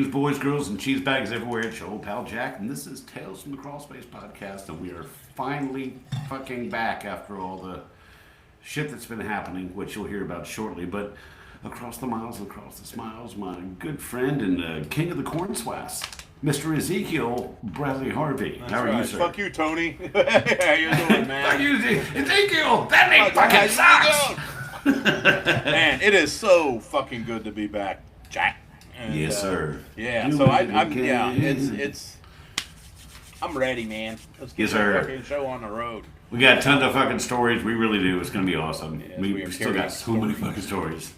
Greetings, boys, girls, and cheese bags everywhere. It's your old pal Jack, and this is Tales from the Crawlspace podcast, and we are finally fucking back after all the shit that's been happening, which you'll hear about shortly. But across the miles and across the smiles, my good friend and king of the corn swaths, Mr. Ezekiel Bradley Harvey. That's How are right. you, sir? Fuck you, Tony. How you doing, man? Fuck you, Ezekiel! That name fucking sucks! Man, it is so fucking good to be back, Jack. And, yes, sir. Yeah, Do so it I'm again. I'm ready, man. Let's get Yes, the sir. fucking show on the road. We got tons of fucking stories. We really do. It's going to be awesome. Yes, we we are still got carrying so many stories. fucking stories.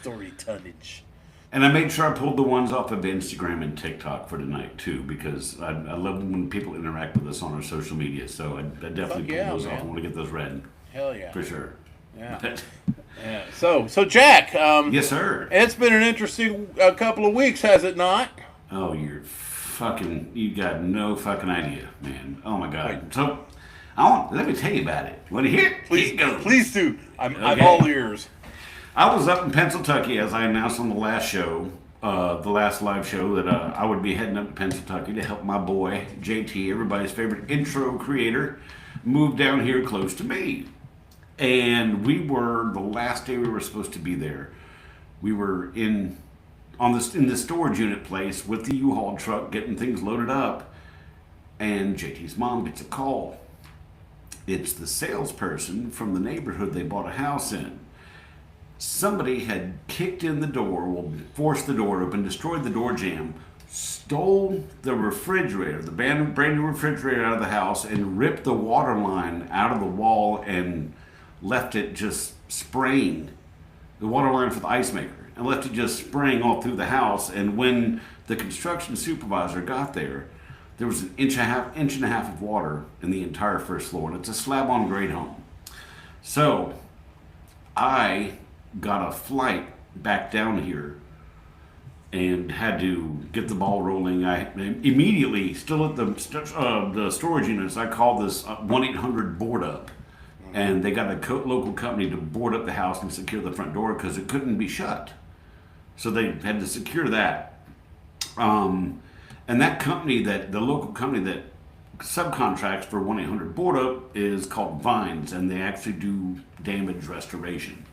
Story tonnage. And I made sure I pulled the ones off of Instagram and TikTok for tonight, too, because I love when people interact with us on our social media. So I definitely Fuck yeah, pulled those man. off. I want to get those read. Hell yeah. For sure. Yeah. Yeah. So Jack. Yes, sir. It's been an interesting couple of weeks, has it not? Oh, you got no fucking idea, man. Oh, my God. So, let me tell you about it. Want to hear it? Please, Here it goes. please do. I'm Okay. all ears. I was up in Pennsylvania, as I announced on the last show, the last live show, that I would be heading up to Pennsylvania to help my boy, JT, everybody's favorite intro creator, move down here close to me. And the last day we were supposed to be there, we were in the storage unit place with the U-Haul truck getting things loaded up, and JT's mom gets a call. It's the salesperson from the neighborhood they bought a house in. Somebody had kicked in the door, forced the door open, destroyed the door jamb, stole the refrigerator, the brand new refrigerator out of the house, and ripped the water line out of the wall and left it just spraying, the water line for the ice maker, and left it just spraying all through the house. And when the construction supervisor got there, there was an inch and a half of water in the entire first floor, and it's a slab-on grade home. So I got a flight back down here and had to get the ball rolling. I immediately, still at the storage units, I called this 1-800 board up, and they got a local company to board up the house and secure the front door because it couldn't be shut. So they had to secure that. And that company, the local company that subcontracts for 1-800 board up, is called Vines, and they actually do damage restoration.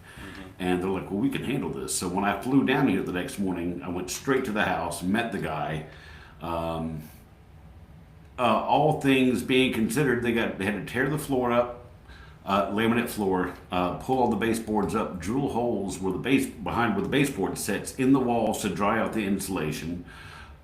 And they're like, well, we can handle this. So when I flew down here the next morning, I went straight to the house, met the guy. All things being considered, they had to tear the floor up, laminate floor, pull all the baseboards up, drill holes where behind where the baseboard sits in the walls to dry out the insulation.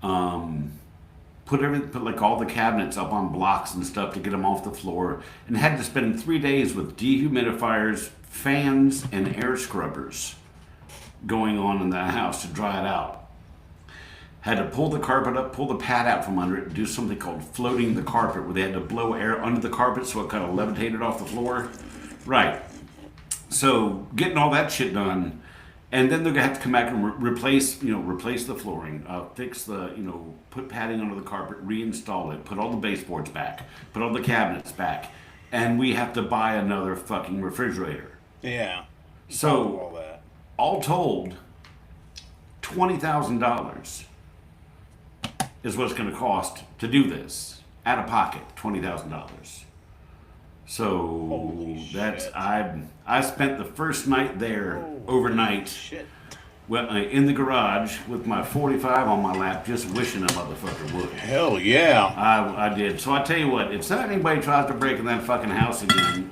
Put like all the cabinets up on blocks and stuff to get them off the floor, and had to spend 3 days with dehumidifiers, fans, and air scrubbers going on in that house to dry it out. Had to pull the carpet up, pull the pad out from under it, and do something called floating the carpet, where they had to blow air under the carpet so it kind of levitated off the floor. Right. So getting all that shit done, and then they're gonna have to come back and replace the flooring, fix put padding under the carpet, reinstall it, put all the baseboards back, put all the cabinets back, and we have to buy another fucking refrigerator. Yeah. So All that. all told, $20,000 is what it's going to cost to do this. Out of pocket, $20,000. So Holy that's shit. I spent the first night there overnight. Shit. Well, in the garage with my 45 on my lap, just wishing a motherfucker would. Hell yeah. I did. So I tell you what, if anybody tries to break in that fucking house again,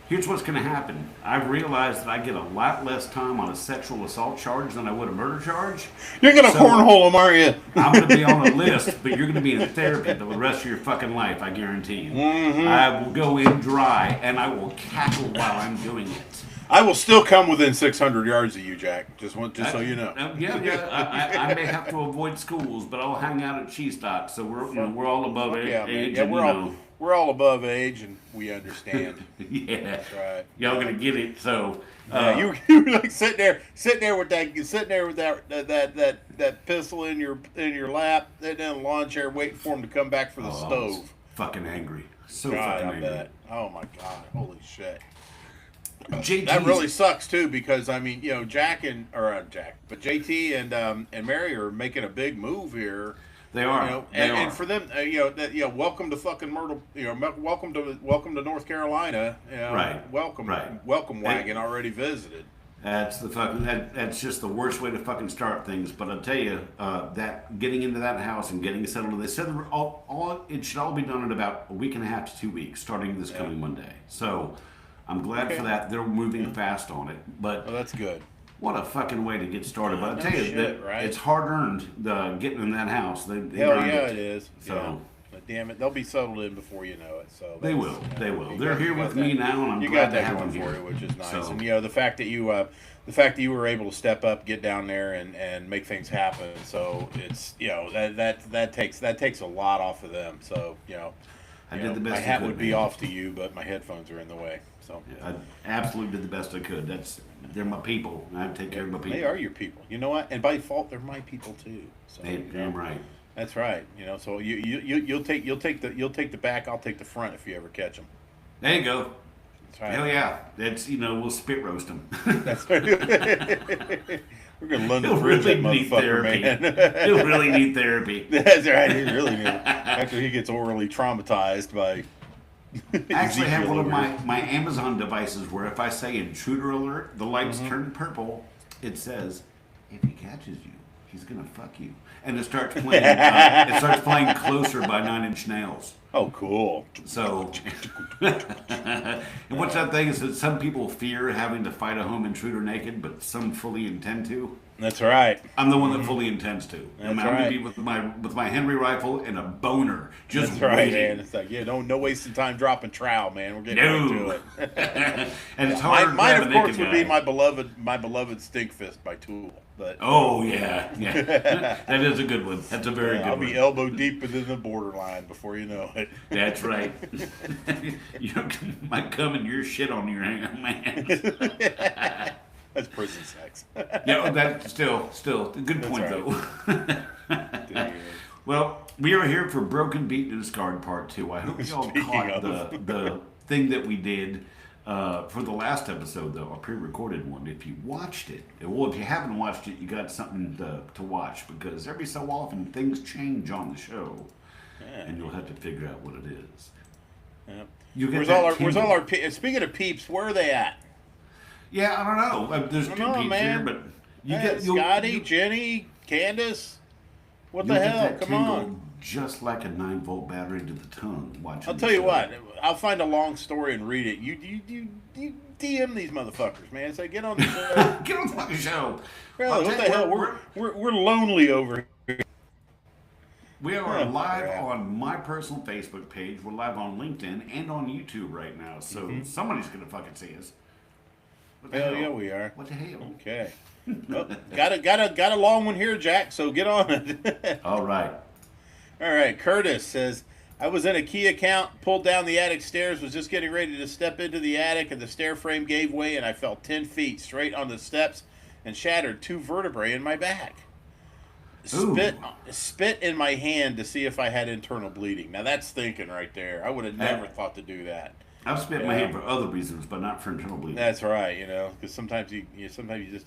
here's what's going to happen. I've realized that I get a lot less time on a sexual assault charge than I would a murder charge. You're gonna So- cornhole them, aren't you? I'm going to be on a list, but you're going to be in therapy for the rest of your fucking life, I guarantee you. Mm-hmm. I will go in dry, and I will cackle while I'm doing it. I will still come within 600 yards of you, Jack. Just so you know. I may have to avoid schools, but I'll hang out at Cheese Stock, so we're all above Yeah, man. age. Yeah, and, we're all above age, and we understand. yeah, That's right. y'all gonna get it. So Yeah, you were like sitting there with that pistol in your lap, sitting down in the lawn chair, waiting for him to come back for the I was stove. fucking angry, so God, fucking I angry. bet. Oh my God! Holy shit! JT. That really sucks too, because I mean, but JT and Mary are making a big move here. They are. And for them, welcome to fucking Myrtle, welcome to North Carolina, Right. welcome wagon already visited. That's just the worst way to fucking start things. But I'll tell you, that getting into that house and getting settled, they said it should all be done in about a week and a half to 2 weeks, starting this coming Monday. So I'm glad for that. They're moving fast on it. But that's good. What a fucking way to get started. But I'll tell you, it's hard earned getting in that house. Hell yeah, it is. So. Yeah. But damn it, they'll be settled in before you know it. So they will. They're here with me now, and I'm glad to have them here. Which is nice. So, and the fact that you were able to step up, get down there, and make things happen. So it's that takes a lot off of them. So I did the best. My hat would be off to you, but my headphones are in the way. So I absolutely did the best I could. They're my people, and I take care of my people. They are your people. You know what? And by default, they're my people too. So damn right. That's right. So you'll take the back. I'll take the front if you ever catch them. There you go. That's right. Hell yeah. That's we'll spit roast them. That's right. We're gonna London Bridge that motherfucker, man. He'll really need therapy. That's right. He really need it. After he gets orally traumatized by. I actually have one of my Amazon devices where if I say intruder alert, the lights turn purple. It says, if he catches you, he's gonna fuck you, and it starts playing. It starts playing Closer by 9 Inch Nails. Oh, cool. So, and what's that thing is that some people fear having to fight a home intruder naked, but some fully intend to. That's right. I'm the one that fully intends to. That's I'm gonna be with my Henry rifle and a boner, just That's right, waiting. man. It's like no wasting time dropping trowel, man. We're getting right to it. And it's hard. Mine of course would be my beloved Stinkfist by Tool. But oh yeah, that is a good one. That's a very good one. I'll be elbow deep within the borderline before you know it. That's right. You might come in your shit on your hand. That's prison sex. Yeah, that's still a good point right. though. Well, we are here for Broken Beat to Discard Part 2. I hope you all caught the thing that we did for the last episode, though, a pre-recorded one. If you watched it, well, if you haven't watched it, you got something to watch, because every so often things change on the show, and you'll have to figure out what it is. Yeah. Where's all our speaking of peeps, where are they at? Yeah, I don't know. There's two peeps here, but you Scotty, Jenny, Candace. What the hell? Come on. Just like a 9-volt battery to the tongue. I'll tell you what. I'll find a long story and read it. You DM these motherfuckers, man. Say get on the show. Get on the fucking show. Really, what the hell? We're lonely over here. We are live on my personal Facebook page. We're live on LinkedIn and on YouTube right now. So somebody's gonna fucking see us. Hell yeah, we are. What the hell? Okay. Well, got a long one here, Jack. So get on it. All right. All right. Curtis says, I was in a key account, pulled down the attic stairs, was just getting ready to step into the attic, and the stair frame gave way, and I fell 10 feet straight on the steps and shattered 2 vertebrae in my back. Spit in my hand to see if I had internal bleeding. Now that's thinking right there. I would have never thought to do that. I've spit in my hand for other reasons, but not for internal bleeding. That's right, because sometimes you just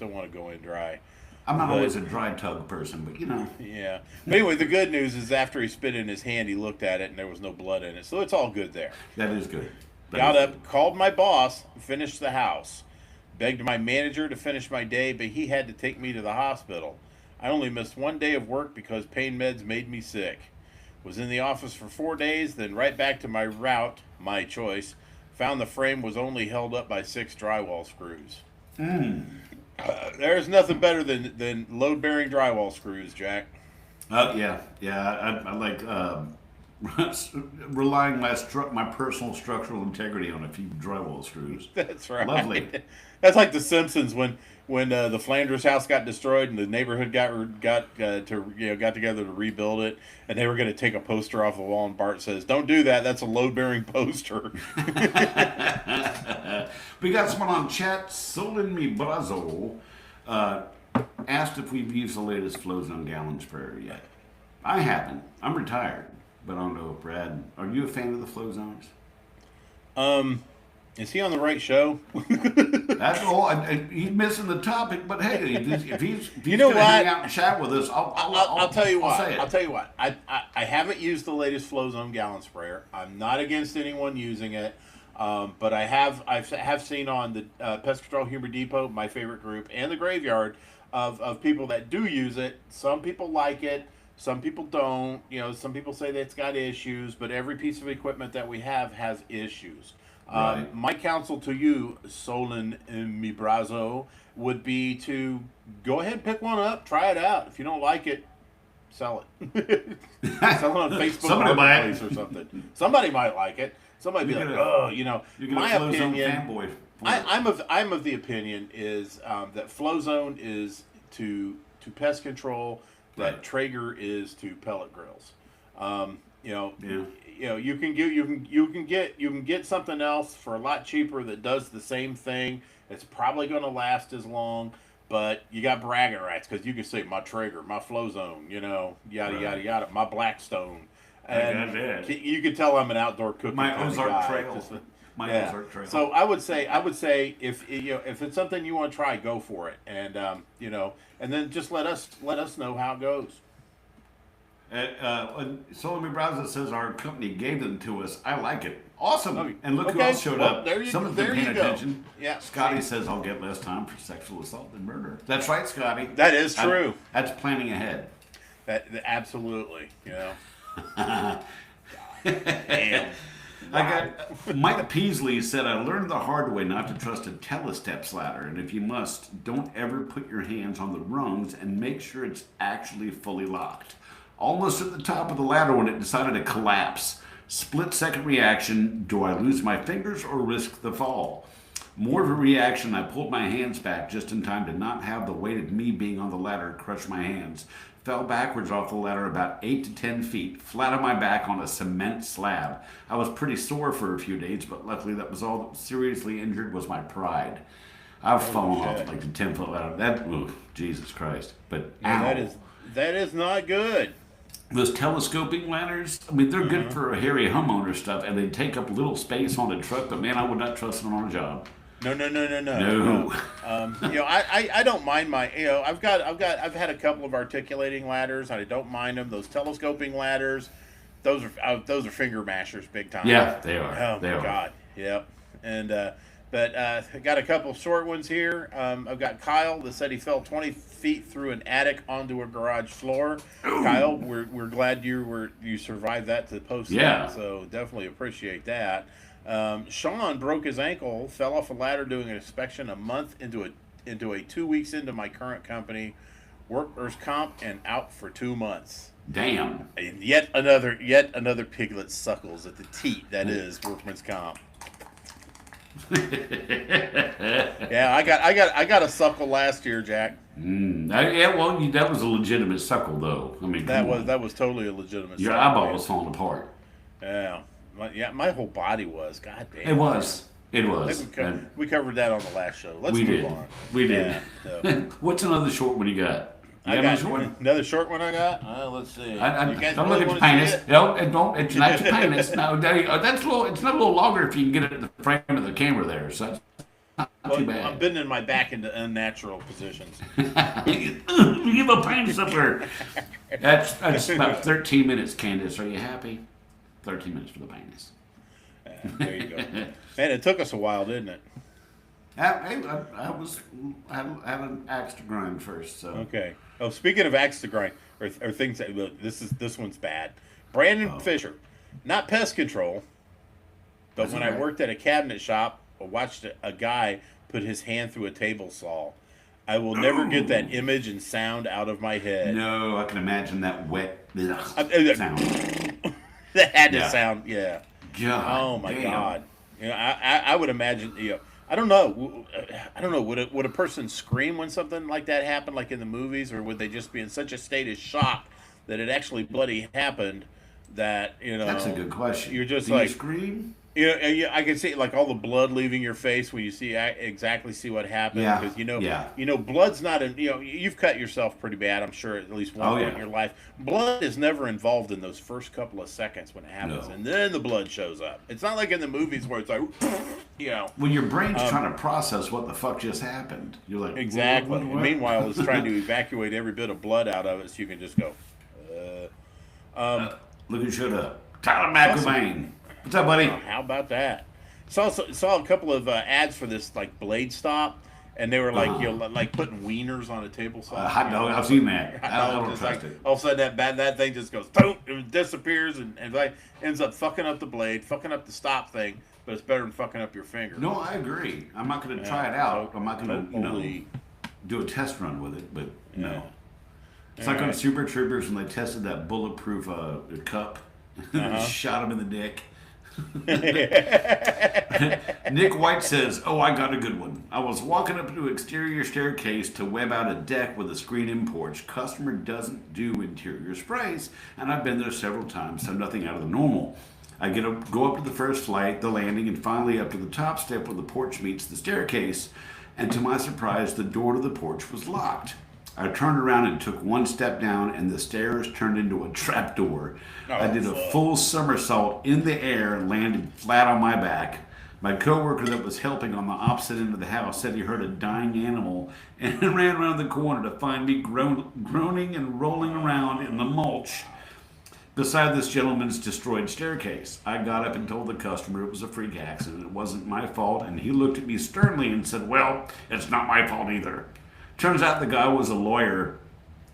don't want to go in dry. I'm not always a dry tug person, but Yeah. But anyway, the good news is after he spit in his hand, he looked at it and there was no blood in it, so it's all good there. That is good. Got up, called my boss, finished the house, begged my manager to finish my day, but he had to take me to the hospital. I only missed 1 day of work because pain meds made me sick. Was in the office for 4 days, then right back to my route, my choice. Found the frame was only held up by 6 drywall screws. There's nothing better than load-bearing drywall screws, Jack. Yeah. I like relying my personal structural integrity on a few drywall screws. That's right. Lovely. That's like The Simpsons when the Flanders house got destroyed and the neighborhood got together to rebuild it, and they were going to take a poster off the wall, and Bart says, "Don't do that. That's a load-bearing poster." We got someone on chat, Solin Mi Brazo, asked if we've used the latest Flowzone gallon sprayer yet. I haven't. I'm retired, but I don't know, Brad. Are you a fan of the Flowzones? Is he on the right show? That's all. And he's missing the topic, but hey, if he's know going to hang what? out and chat with us, I'll tell you what. say it. I'll tell you what. I haven't used the latest Flow Zone gallon sprayer. I'm not against anyone using it, but I have seen on the Pest Control Humor Depot, my favorite group, and the Graveyard of people that do use it. Some people like it. Some people don't. You know, some people say that it's got issues, but every piece of equipment that we have has issues. Right. My counsel to you, Solon mi brazo, would be to go ahead and pick one up, try it out. If you don't like it, sell it. Sell it on Facebook Somebody might. Marketplace or something. Somebody might like it. Somebody be like, oh, you know, my opinion. Fanboy. I'm of the opinion is that Flow Zone is to pest control, that Right. Traeger is to pellet grills. You know, Yeah. you can get something else for a lot cheaper that does the same thing. It's probably going to last as long, but you got bragging rights because you can say my Traeger, my Flow Zone, you know, yada Right. yada yada, my Blackstone, got and that. you can tell I'm an outdoor cooking My kind of Ozark guy. Trail. Just, My Ozark Trail. so I would say if if it's something you want to try, go for it, and you know, and then just let us know how it goes. Solomon Browser says our company gave them to us. I like it. Awesome. Okay. And look who Okay. else showed Well, up. there you- Some of them there paying you go. attention. Yeah. Scotty says I'll get less time for sexual assault than murder. That's right, Scotty. That is true. That's planning ahead. That absolutely, you know. Damn. I got Mike Peasley said I learned the hard way not to trust a telesteps ladder, and if you must, don't ever put your hands on the rungs and make sure it's actually fully locked. Almost at the top of the ladder when it decided to collapse. Split second reaction, do I lose my fingers or risk the fall? More of a reaction, I pulled my hands back just in time to not have the weight of me being on the ladder crush my hands. Fell backwards off the ladder about 8 to 10 feet, flat on my back on a cement slab. I was pretty sore for a few days, but luckily that was all that was seriously injured was my pride. I've fallen off like a 10-foot ladder. That, ooh, Jesus Christ. But Yeah, ow. that is not good. Those telescoping ladders, I mean, they're good for hairy homeowner stuff, and they take up little space on a truck, but man, I would not trust them on a job. No. No. You know, I don't mind my, you know, I've had a couple of articulating ladders. I don't mind them. Those telescoping ladders, those are finger mashers, big time. Yeah, they are. Oh They my are. God. Yep. And but I got a couple short ones here. I've got Kyle that said he fell 20 feet through an attic onto a garage floor. Kyle, we're glad you survived that to post Yeah. that. So definitely appreciate that. Sean broke his ankle, fell off a ladder doing an inspection a month into a 2 weeks into my current company, workers comp, and out for 2 months. Damn. And yet another piglet suckles at the teat that is workman's comp. Yeah, I got a suckle last year, Jack. Yeah, well, that was a legitimate suckle, though. I mean, come on. That was totally a legitimate. Your suckle, eyeball man. was falling apart. Yeah, my whole body was. God damn. It was. It I was. think we covered that on the last show. Let's We move did. on. We did. Yeah, so. What's another short one you got? You I got got another short one? another short one. I got. Let's see. I You guys don't really look at your wanna see penis. it? No, it don't. It's not your penis. No, that's a little. It's not a little longer if you can get it in the frame of the camera there. So that's not Well, too I'm bad. bending my back into unnatural positions. Give a penis up there. That's about 13 minutes, Candace. Are you happy? 13 minutes for the penis. There you go. Man, it took us a while, didn't it? I had an axe to grind first. So Okay. Oh, speaking of axe to grind, or things that look, this one's bad. Brandon Fisher, not pest control, but That's when okay. I worked at a cabinet shop, I watched a guy put his hand through a table saw. I will never get that image and sound out of my head. no, I can imagine that wet sound. That had to Yeah. sound, yeah. God, Oh my damn. God! You know, I would imagine. You know, I don't know. I don't know. Would a person scream when something like that happened, like in the movies, or would they just be in such a state of shock that it actually bloody happened? That you know. That's a good question. You're just Do like, you scream? I can see like all the blood leaving your face when you exactly see what happened. Yeah. Because Yeah. blood's not in. You've cut yourself pretty bad. I'm sure at least one Oh, point yeah. in your life. Blood is never involved in those first couple of seconds when it happens, No. and then the blood shows up. It's not like in the movies where it's like, When your brain's trying to process what the fuck just happened, you're like, exactly. what? And meanwhile, it's trying to evacuate every bit of blood out of it, so you can just go. Look who showed up. Tyler McIlvain. What's up, buddy? How about that? Saw a couple of ads for this like blade stop, and they were like like putting wieners on a table saw. Hot dog. I've seen that. I don't Just trust like, it. all of a sudden that thing just goes boom, it disappears and like ends up fucking up the blade, fucking up the stop thing. But it's better than fucking up your finger. No, I agree. I'm not going to try it out. I'm not going to, Totally. do a test run with it. But no, Yeah. it's like on Super Troopers when they tested that bulletproof cup, shot him in the dick. Nick White says, "Oh, I got a good one. I was walking up to an exterior staircase to web out a deck with a screen-in porch. Customer doesn't do interior sprays, and I've been there several times, so nothing out of the normal. I go up to the first flight, the landing, and finally up to the top step where the porch meets the staircase, and to my surprise, the door to the porch was locked. I turned around and took one step down, and the stairs turned into a trap door. I did a full somersault in the air and landed flat on my back. My coworker that was helping on the opposite end of the house said he heard a dying animal and ran around the corner to find me groaning and rolling around in the mulch beside this gentleman's destroyed staircase. I got up and told the customer it was a freak accident. It wasn't my fault, and he looked at me sternly and said, "Well, it's not my fault either." Turns out the guy was a lawyer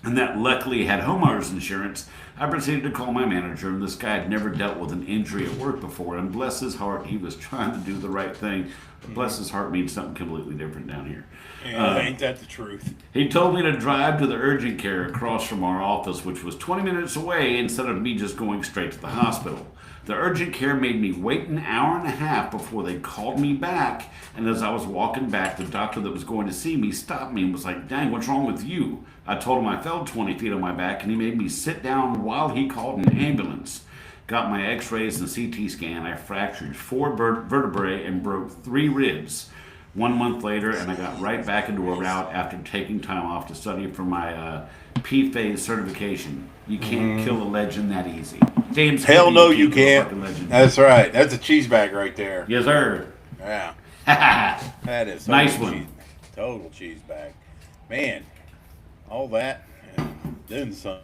and that luckily had homeowners insurance. I proceeded to call my manager, and this guy had never dealt with an injury at work before, and bless his heart, he was trying to do the right thing. But bless his heart means something completely different down here. Ain't that the truth? He told me to drive to the urgent care across from our office, which was 20 minutes away, instead of me just going straight to the hospital. The urgent care made me wait an hour and a half before they called me back, and as I was walking back, the doctor that was going to see me stopped me and was like, "Dang, what's wrong with you?" I told him I fell 20 feet on my back, and he made me sit down while he called an ambulance. Got my x-rays and CT scan. I fractured 4 vertebrae and broke 3 ribs. 1 month later, and I got right back into a route after taking time off to study for my P-phase certification. You can't kill a legend that easy. Damn, Hell no, you kill a can't. fucking legend. That's right. That's a cheese bag right there. Yes, sir. Yeah. That is Nice total one. cheese- total cheese bag. Man, all that and then some.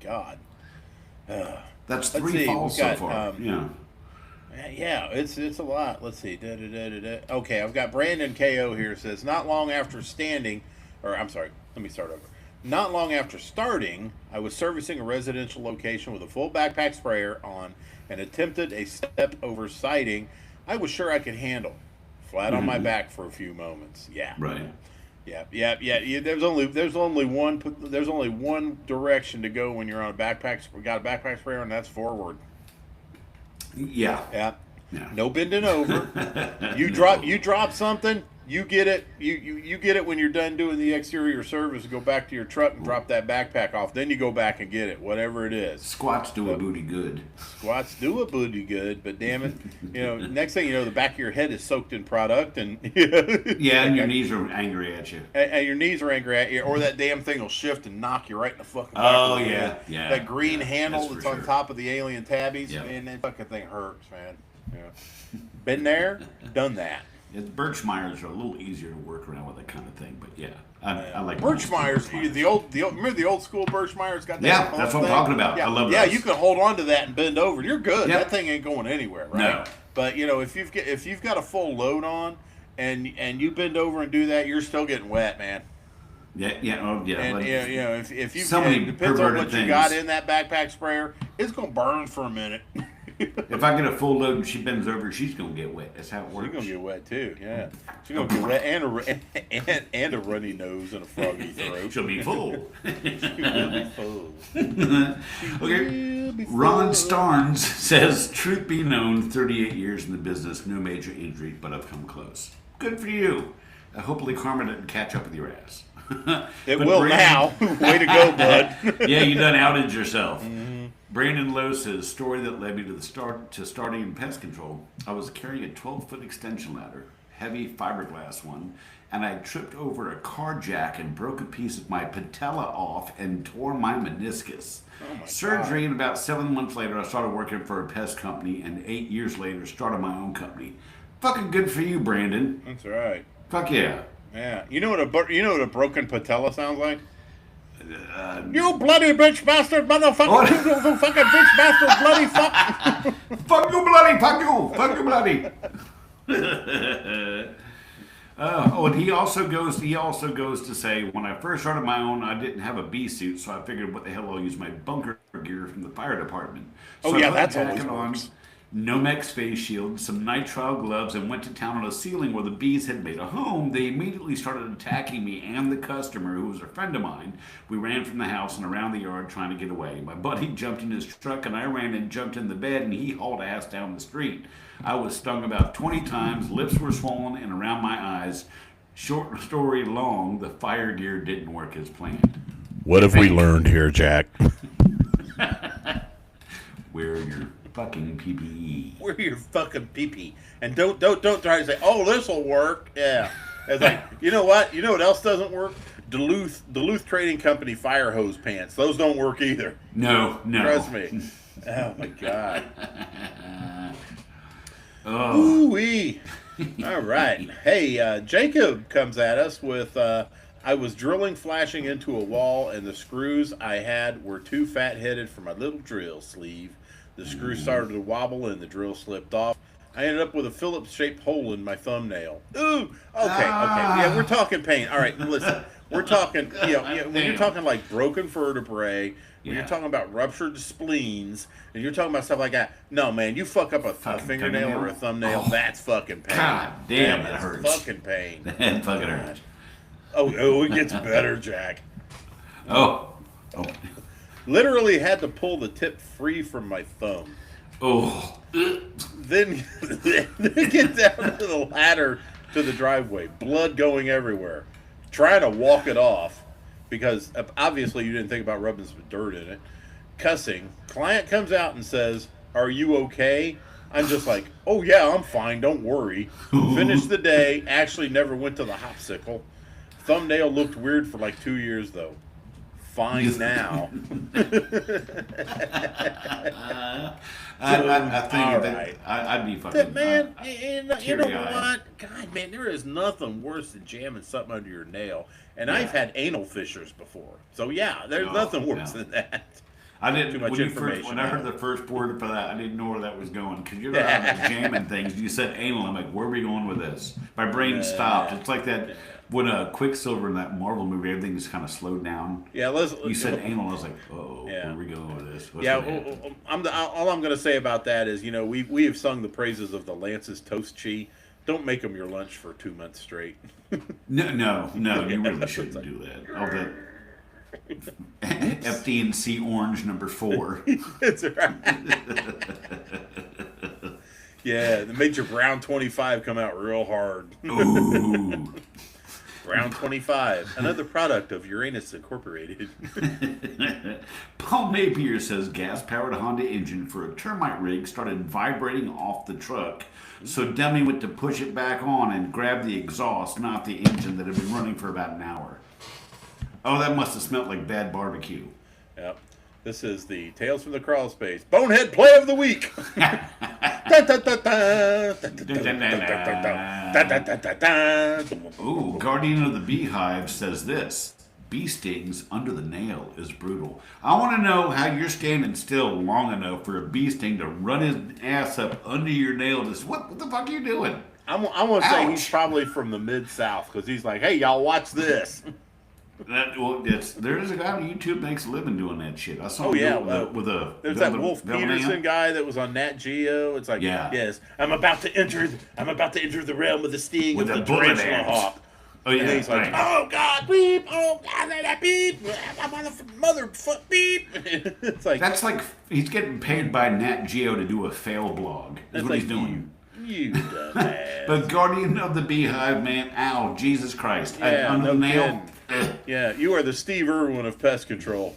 God. That's Let's 3 see, falls we've got, so far. Yeah. Yeah, it's a lot. Let's see. Okay, I've got Brandon KO here. Says not long after standing, or I'm sorry. Let me start over. Not long after starting, I was servicing a residential location with a full backpack sprayer on and attempted a step over siding I was sure I could handle. Flat on my back for a few moments. Yeah. Right. Yeah. There's only one direction to go when you're on a backpack. We got a backpack sprayer, and that's forward. Yeah. Yeah. Yeah. No bending over. You drop something. You get it. You get it when you're done doing the exterior service. Go back to your truck and drop that backpack off. Then you go back and get it, whatever it is. Squats do a booty good. Squats do a booty good, but damn it, next thing you know, the back of your head is soaked in product, and Yeah, and your knees are angry at you. and your knees are angry at you, or that damn thing will shift and knock you right in the fucking back Oh, of the yeah, head. yeah. That green Yeah, handle that's that's for on sure. top of the alien tabbies, Yeah. man, that fucking thing hurts, man. Yeah. Been there, done that. Yeah, the Birchmeyers are a little easier to work around with that kind of thing, but yeah, I like Birchmeyer's, the old, remember the old school Birchmeyer's got that? Yeah, that's what I'm thing? talking about. Yeah, I love yeah, those. you can hold on to that and bend over. You're good. Yep. That thing ain't going anywhere, right? No. But if you've got a full load on, and you bend over and do that, you're still getting wet, man. Yeah. And like, if you so many it depends on what perverted you got things. in that backpack sprayer, it's gonna burn for a minute. if I get a full load and she bends over, she's gonna get wet. That's how it works. You're gonna get wet too, yeah. She's gonna get wet and a runny nose and a froggy throat. She'll be full. She'll be full. Okay. Ron Starnes says, "Truth be known, 38 years in the business, no major injury, but I've come close. Good for you. Hopefully karma didn't catch up with your ass." It But will Brandon- now. Way to go, bud. Yeah, you done outed yourself. Brandon Lowe says, story that led me to starting in pest control. I was carrying a 12-foot extension ladder, heavy fiberglass one, and I tripped over a car jack and broke a piece of my patella off and tore my meniscus. Oh my Surgery, God. and about 7 months later, I started working for a pest company, and 8 years later, started my own company. Fucking good for you, Brandon. That's right. Fuck yeah. Yeah. You know what a broken patella sounds like? You bloody bitch bastard motherfucker! What? You fucking bitch bastard bloody fuck! Fuck you, bloody! Fuck you! Fuck you, bloody! And he also goes to say, when I first started my own, I didn't have a bee suit, so I figured, what the hell, I'll use my bunker gear from the fire department. So I put that's a always jacket on, works. Nomex face shield, some nitrile gloves, and went to town on a ceiling where the bees had made a home. They immediately started attacking me and the customer, who was a friend of mine. We ran from the house and around the yard trying to get away. My buddy jumped in his truck, and I ran and jumped in the bed, and he hauled ass down the street. I was stung about 20 times, lips were swollen and around my eyes. Short story long, the fire gear didn't work as planned. What have we learned here, Jack? Wear your fucking PPE. Wear your fucking pee-pee. And don't try to say, oh, this'll work. Yeah. It's like, you know what? You know what else doesn't work? Duluth Trading Company fire hose pants. Those don't work either. No. Trust me. Oh, my God. Oh. Ooh-wee. All right. Hey, Jacob comes at us with, I was drilling flashing into a wall, and the screws I had were too fat-headed for my little drill sleeve. The screw started to wobble, and the drill slipped off. I ended up with a Phillips-shaped hole in my thumbnail. Ooh! Okay. Yeah, we're talking pain. All right, listen. We're talking, when you're talking like broken vertebrae, when you're talking about ruptured spleens, and you're talking about stuff like that, no, man, you fuck up a fingernail or a thumbnail, that's fucking pain. God damn, that it hurts. Fucking pain. That fucking hurts. Oh, it gets better, Jack. Oh. Literally had to pull the tip free from my thumb. Oh. Then get down to the ladder to the driveway, blood going everywhere. Trying to walk it off because obviously you didn't think about rubbing some dirt in it. Cussing. Client comes out and says, "Are you okay?" I'm just like, "Oh yeah, I'm fine. Don't worry." Finished the day. Actually, never went to the hopsicle. Thumbnail looked weird for like 2 years though. Fine now. I think All that right. I'd be fucking. Man, you know teary-eyed. what? God, man, there is nothing worse than jamming something under your nail. And I've had anal fissures before. So, yeah, there's nothing worse than that. I didn't. Too much information. When I heard the first word for that, I didn't know where that was going. Because you're out there jamming things. You said anal. I'm like, where are we going with this? My brain stopped. It's like that when Quicksilver in that Marvel movie, everything just kind of slowed down. Yeah, You said anal. I was like, oh, where are we going with this? What's all I'm going to say about that is, we have sung the praises of the Lance's Toast Chi. Don't make them your lunch for 2 months straight. No, you really shouldn't do that. All that FD&C Orange #4. That's right. Yeah, that made your Brown 25 come out real hard. Ooh. Brown 25, another product of Uranus Incorporated. Paul Napier says gas-powered Honda engine for a termite rig started vibrating off the truck. So Demi went to push it back on and grab the exhaust, not the engine that had been running for about an hour. Oh, that must have smelled like bad barbecue. Yep. This is the Tales from the Crawl Space Bonehead Play of the Week. Ooh, Guardian of the Beehive says this. Bee stings under the nail is brutal. I want to know how you're standing still long enough for a bee sting to run his ass up under your nail. Just what the fuck are you doing? I want to say he's probably from the Mid-South because he's like, hey, y'all watch this. There's a guy on YouTube makes a living doing that shit. I saw him with a there's that Wolf Peterson guy that was on Nat Geo. It's like, yes, I'm about to enter the realm of the sting with of the tarantula hawk. Oh yeah, and he's like, oh God, beep, oh God, that beep, I'm on the motherfucker beep. It's like that's like he's getting paid by Nat Geo to do a fail blog. That's what he's doing. You dumbass. But Guardian of the Beehive, man, ow, Jesus Christ, under the nail. Yeah, you are the Steve Irwin of pest control.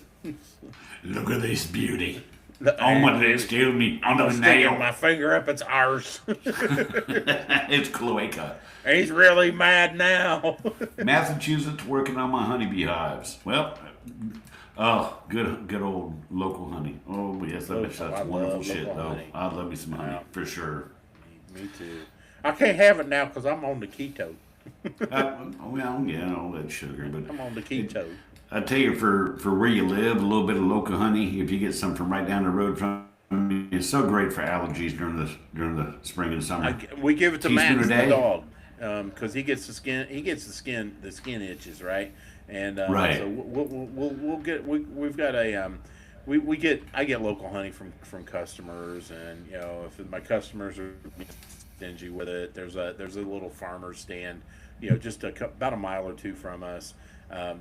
Look at this beauty. Oh my, they steal me under the Sticking nail. my finger up its arse. It's cloaca. He's really mad now. Massachusetts working on my honeybee hives. Well, oh, good old local honey. Oh yes, that's I wonderful love shit. local Oh, honey. I love me some honey Yeah. for sure. Me too. I can't have it now because I'm on the keto. Well, yeah, all that sugar, but I'm on the keto. I tell you, for where you live, a little bit of local honey, if you get some from right down the road from you, it's so great for allergies during the spring and summer. We give it to Teaspoon Max a the day? dog because he gets the skin itches, right? And Right. so we'll get we've got a I get local honey from customers, and you know if my customers are stingy with it, there's a little farmer stand, you know, just about a mile or two from us.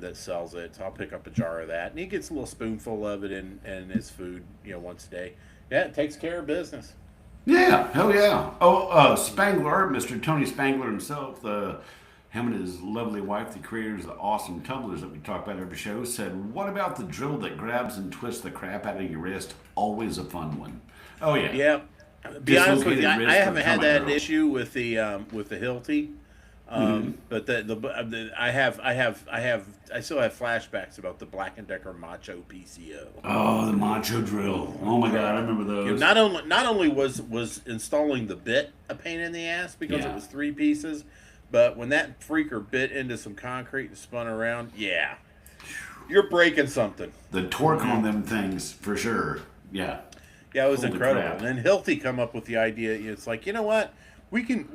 That sells it, so I'll pick up a jar of that, and he gets a little spoonful of it in his food, you know, once a day. Yeah, it takes care of business. Yeah, hell yeah. Oh, Spangler, Mr. Tony Spangler himself, him and his lovely wife, the creators of the awesome tumblers that we talk about every show, said, "What about the drill that grabs and twists the crap out of your wrist? Always a fun one." Oh yeah. Yeah, be honest with you, Dislocated wrist I from haven't had Comic that Girl. issue with the Hilti. But I still have flashbacks about the Black and Decker Macho PCO. Oh, the macho drill. Oh my god, I remember You know, those. not only was installing the bit a pain in the ass because Yeah. it was 3 pieces, but when that freaker bit into some concrete and spun around, yeah, you're breaking something. The torque on them things, for sure. Yeah. Yeah, it was Holy incredible. crap. And then Hilti come up with the idea. It's like, you know what? We can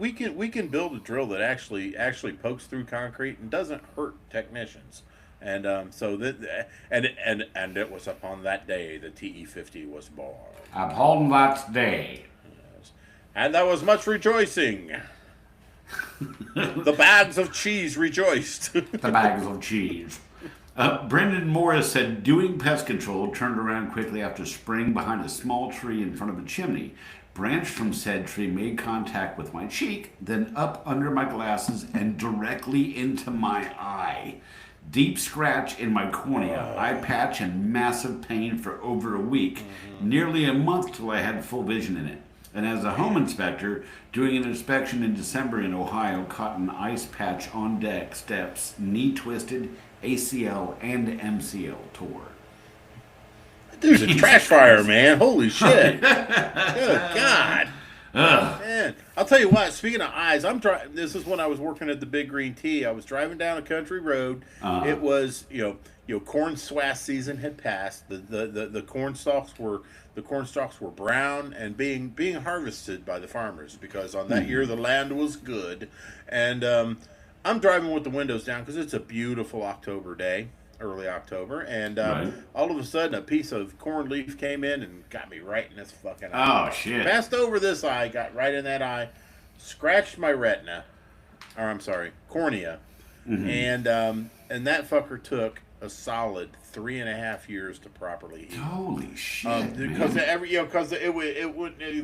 build a drill that actually pokes through concrete and doesn't hurt technicians. And so that and it was upon that day the TE50 was born. Upon that day. And there was much rejoicing. The bags of cheese rejoiced. The bags of cheese. Brendan Morris said, doing pest control turned around quickly after spraying behind a small tree in front of a chimney. Branch from said tree made contact with my cheek, then up under my glasses and directly into my eye. Deep scratch in my cornea, eye patch, and massive pain for over a week. Nearly a month till I had full vision in it. And as a home inspector, doing an inspection in December in Ohio, caught an ice patch on deck steps, knee twisted, ACL and MCL tore. Dude's a trash fire, man. Holy shit. Good God. Man, I'll tell you what. Speaking of eyes, this is when I was working at the Big Green Tea. I was driving down a country road. It was corn swath season had passed. The corn stalks were brown and being harvested by the farmers because on that year the land was good. And I'm driving with the windows down because it's a beautiful October day. Early October, and Right. all of a sudden a piece of corn leaf came in and got me right in this fucking eye. Oh, shit. Passed over this eye, got right in that eye, scratched my retina, or I'm sorry, cornea, and that fucker took a solid 3.5 years to properly heal. Holy shit, Because man.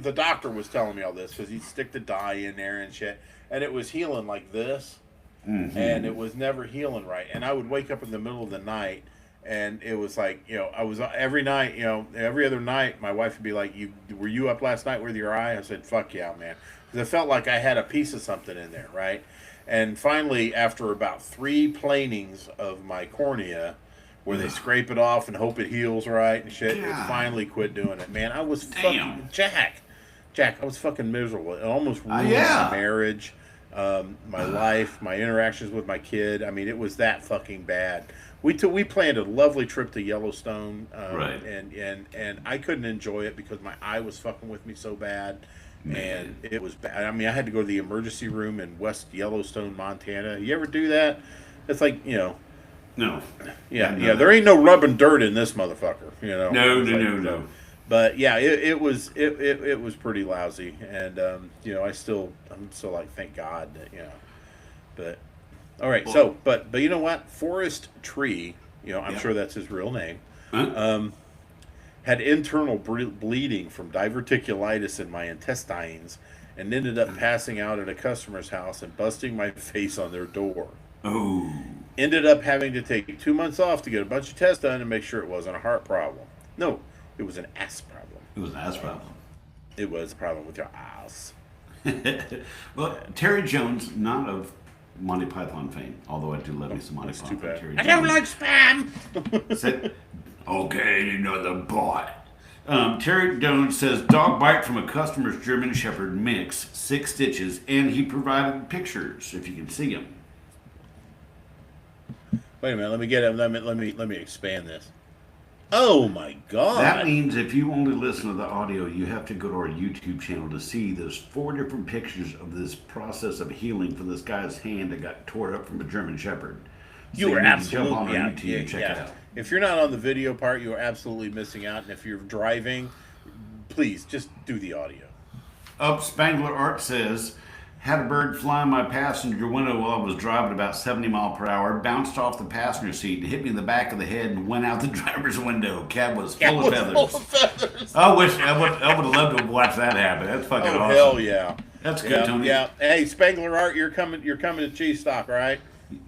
the doctor was telling me all this because he'd stick the dye in there and shit, and it was healing like this. And it was never healing right. And I would wake up in the middle of the night, and it was like, I was every night, every other night, my wife would be like, were you up last night with your eye? I said, fuck yeah, man. Because it felt like I had a piece of something in there, right? And finally, after about 3 planings of my cornea, where they scrape it off and hope it heals right and shit, it God. finally quit doing it. Man, I was Damn. fucking Jack, I was fucking miserable. It almost ruined yeah. my marriage. My life, my interactions with my kid. I mean, it was that fucking bad. We planned a lovely trip to Yellowstone, Right. and I couldn't enjoy it because my eye was fucking with me so bad, Man. and it was bad. I mean, I had to go to the emergency room in West Yellowstone, Montana. You ever do that? It's like No. yeah. No. There ain't no rubbing dirt in this motherfucker. No, It's no, like, no, no. But yeah, it was pretty lousy, and I'm still like, thank God that. But all right, Well- but you know what, Forest Tree, I'm Yeah. sure that's his real name, Huh? had internal bleeding from diverticulitis in my intestines, and ended up passing out at a customer's house and busting my face on their door. Oh. Ended up having to take 2 months off to get a bunch of tests done and make sure it wasn't a heart problem. No, It was an ass problem. It was an ass problem. It was a problem with your ass. Well, Terry Jones, not of Monty Python fame, although I do love me some Monty That's too Python. bad. Terry I Jones don't like spam. said, okay, another bite. Terry Jones says, dog bite from a customer's German Shepherd mix, 6 stitches, and he provided pictures, if you can see them. Wait a minute. Let me get it. Let me expand this. Oh my God! That means if you only listen to the audio, you have to go to our YouTube channel to see there's 4 different pictures of this process of healing for this guy's hand that got tore up from a German Shepherd. So You were need to absolutely jump on our YouTube and check it out. If you're not on the video part, you are absolutely missing out. And if you're driving, please just do the audio. Up Spangler Art says, had a bird fly in my passenger window while I was driving about 70 mile per hour, bounced off the passenger seat and hit me in the back of the head and went out the driver's window. Cab was full of feathers. Full of feathers. I would have loved to watch that happen. That's fucking Oh awesome. hell yeah! That's good, Yeah, Tony. yeah. Hey, Spangler Art, you're coming to Cheese Stock, right?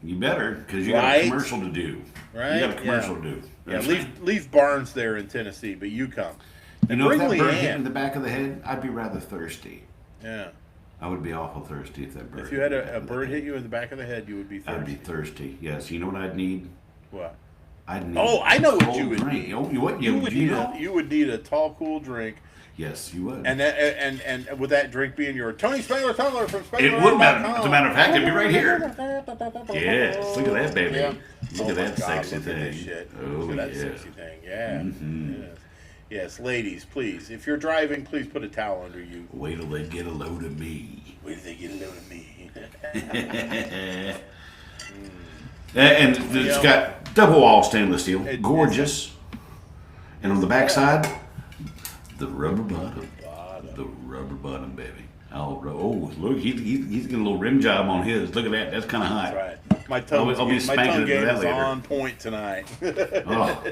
You better, because you got Right? a commercial to do. Right? You got a commercial Yeah. to do. Yeah, That's leave Barnes there in Tennessee, but you come. You know, if that bring bird hit Leanne. me in the back of the head, I'd be rather thirsty. Yeah. I would be awful thirsty if that bird. If you had hit me in the back a of the bird head. hit you in the back of the head, you would be thirsty. I'd be thirsty. Yes. You know what I'd need? What? I'd need. Oh, I know what cold you would drink. need. Oh, you would? You would need know? you would need a tall, cool drink, Yes, you would. and that and would that drink be in your Tony Spangler tumbler from Spangler? It would matter. As a matter of fact, it'd be right here. Yes. Look at that, baby. Yeah. Look at that sexy look at thing. this shit. Oh, Look at that yeah. sexy thing. Yeah. Mhm. Yes. Yes, ladies, please. If you're driving, please put a towel under you. Wait till they get a load of me. Wait till they get a load of me. And it's got double wall stainless steel, It- gorgeous. And on the back side, the rubber bottom. The rubber bottom, baby. Oh, look, he's getting a little rim job on his. Look at that. That's kind of hot. That's right. My tongue, I'll be my spanking tongue it game that is later. on point tonight. Oh,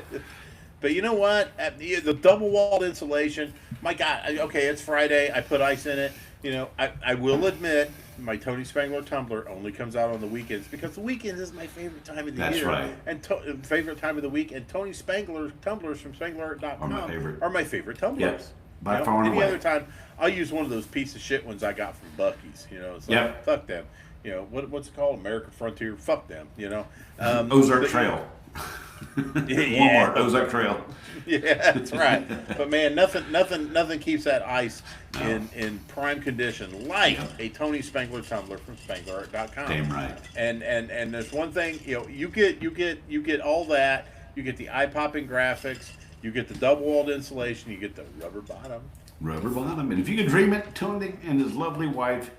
But you know what? The double walled insulation. My God. Okay, it's Friday. I put ice in it. You know, I will admit my Tony Spangler tumbler only comes out on the weekends because the weekends is my favorite time of the That's year. right. And favorite time of the week. And Tony Spangler tumblers from SpanglerArt.com Are my favorite. tumblers. Yes, by You know, far and any away. other time, I'll use one of those piece of shit ones I got from Buc-ee's. You know, so Yep. fuck them. You know what's it called? American Frontier. Fuck them. You know. Ozark but- Trail. Yeah. Walmart, Ozark Trail. Yeah, that's right. But man, nothing keeps that ice in prime condition like a Tony Spangler tumbler from SpanglerArt.com. Damn right. And there's one thing, you know, you get all that. You get the eye-popping graphics. You get the double-walled insulation. You get the rubber bottom. Rubber bottom. And if you can dream it, Tony and his lovely wife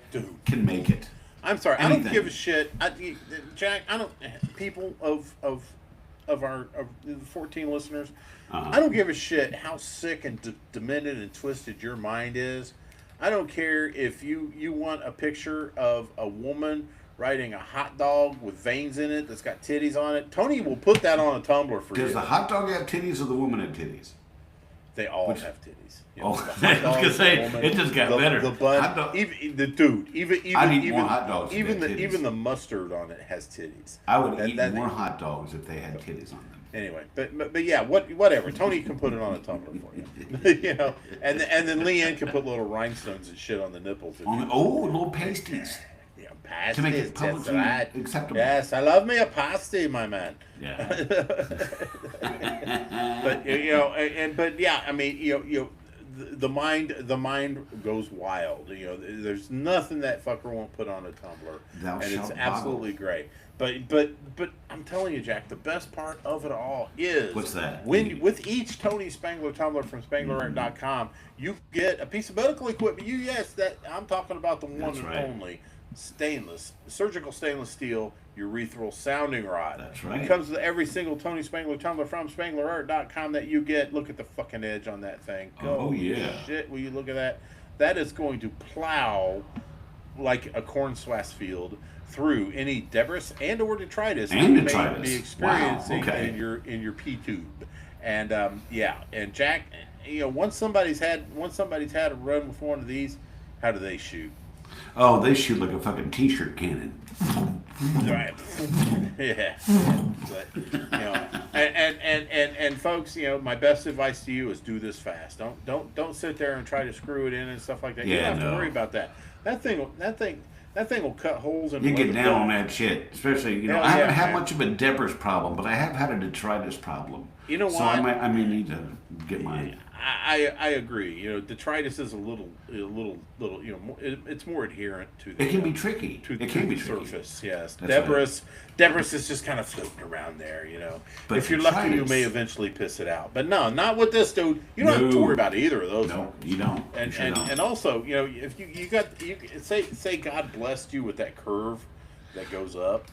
can make it. I'm sorry, I don't Anything. give a shit. Jack, I don't. People of the 14 listeners, I don't give a shit how sick and demented and twisted your mind is. I don't care if you want a picture of a woman riding a hot dog with veins in it that's got titties on it. Tony will put that on a tumbler for you. Does the hot dog have titties or the woman have titties? They all have titties. You Oh, the I hot was dog, gonna say, the woman, it just got the, better. The bun, Hot dog- even the dude, even I'd eat even more hot dogs if even they the had titties. even the mustard on it has titties. I would That- eat that- more hot dogs if they had titties on them. Anyway, but yeah, whatever. Tony can put it on a tumbler for you, you know, and then Leanne can put little rhinestones and shit on the nipples. If you, Little pasties. yeah, pasties, To make it that's publicly right. acceptable. Yes, I love me a pasty, my man. Yeah. But you know, but yeah, I mean, you know, the mind goes wild. You know, there's nothing that fucker won't put on a tumbler, Thou and it's shalt absolutely great. But I'm telling you, Jack, the best part of it all is What's that? when with each Tony Spangler tumbler from SpanglerArt.com, you get a piece of medical equipment. That I'm talking about the one That's and right. only surgical stainless steel urethral sounding rod. That's right. It comes with every single Tony Spangler tumbler from SpanglerArt.com that you get. Look at the fucking edge on that thing. Oh, yeah. Shit, will you look at that? That is going to plow like a corn swath field through any debris and/or detritus that And you detritus. may be experiencing Wow, okay. in your pee tube. And and Jack, you know, once somebody's had a run with one of these, how do they shoot? Oh, they shoot like a fucking t-shirt cannon. Right. Yeah. But, you know, And folks, my best advice to you is do this fast. Don't sit there and try to screw it in and stuff like that. You Yeah, don't have to worry about that. That thing will cut holes in. You get down on that shit, especially I haven't had much of a Deborah's problem, but I have had a detritus problem. You know so what? I may need to get mine. I agree. Detritus is a little. It's more adherent to the. It can be tricky. It can be surface. tricky. Yes, Deborah's is just kind of floating around there. But if you're lucky, you may eventually piss it out. But no, not with this dude. You don't have to worry about either of those. No, you don't. And also, if you say God blessed you with that curve that goes up.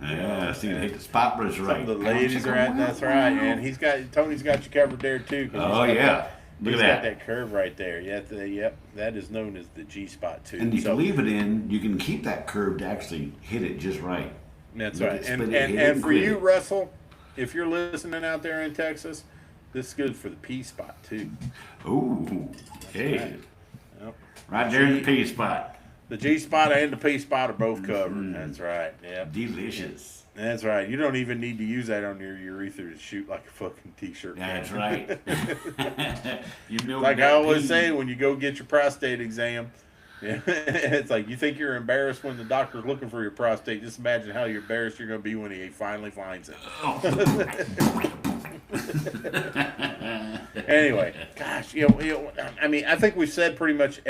Yeah, so you hit the spot was right. Some of the ladies are at. That's right, and Tony's got you covered there too. Oh yeah. Look at that. Got that curve right there. Yep, that is known as the G spot too. And if you leave it in, you can keep that curve to actually hit it just right. That's right. And for you, Russell, if you're listening out there in Texas, this is good for the P spot too. Ooh, hey. Right. Yep. Right there in the P spot. The G spot and the P spot are both covered. Mm-hmm. That's right. Yeah. Delicious. That's right. You don't even need to use that on your urethra to shoot like a fucking t-shirt. That's right. Like I always say, when you go get your prostate exam, it's like you think you're embarrassed when the doctor's looking for your prostate. Just imagine how embarrassed you're going to be when he finally finds it. Anyway, gosh, I think we've said pretty much,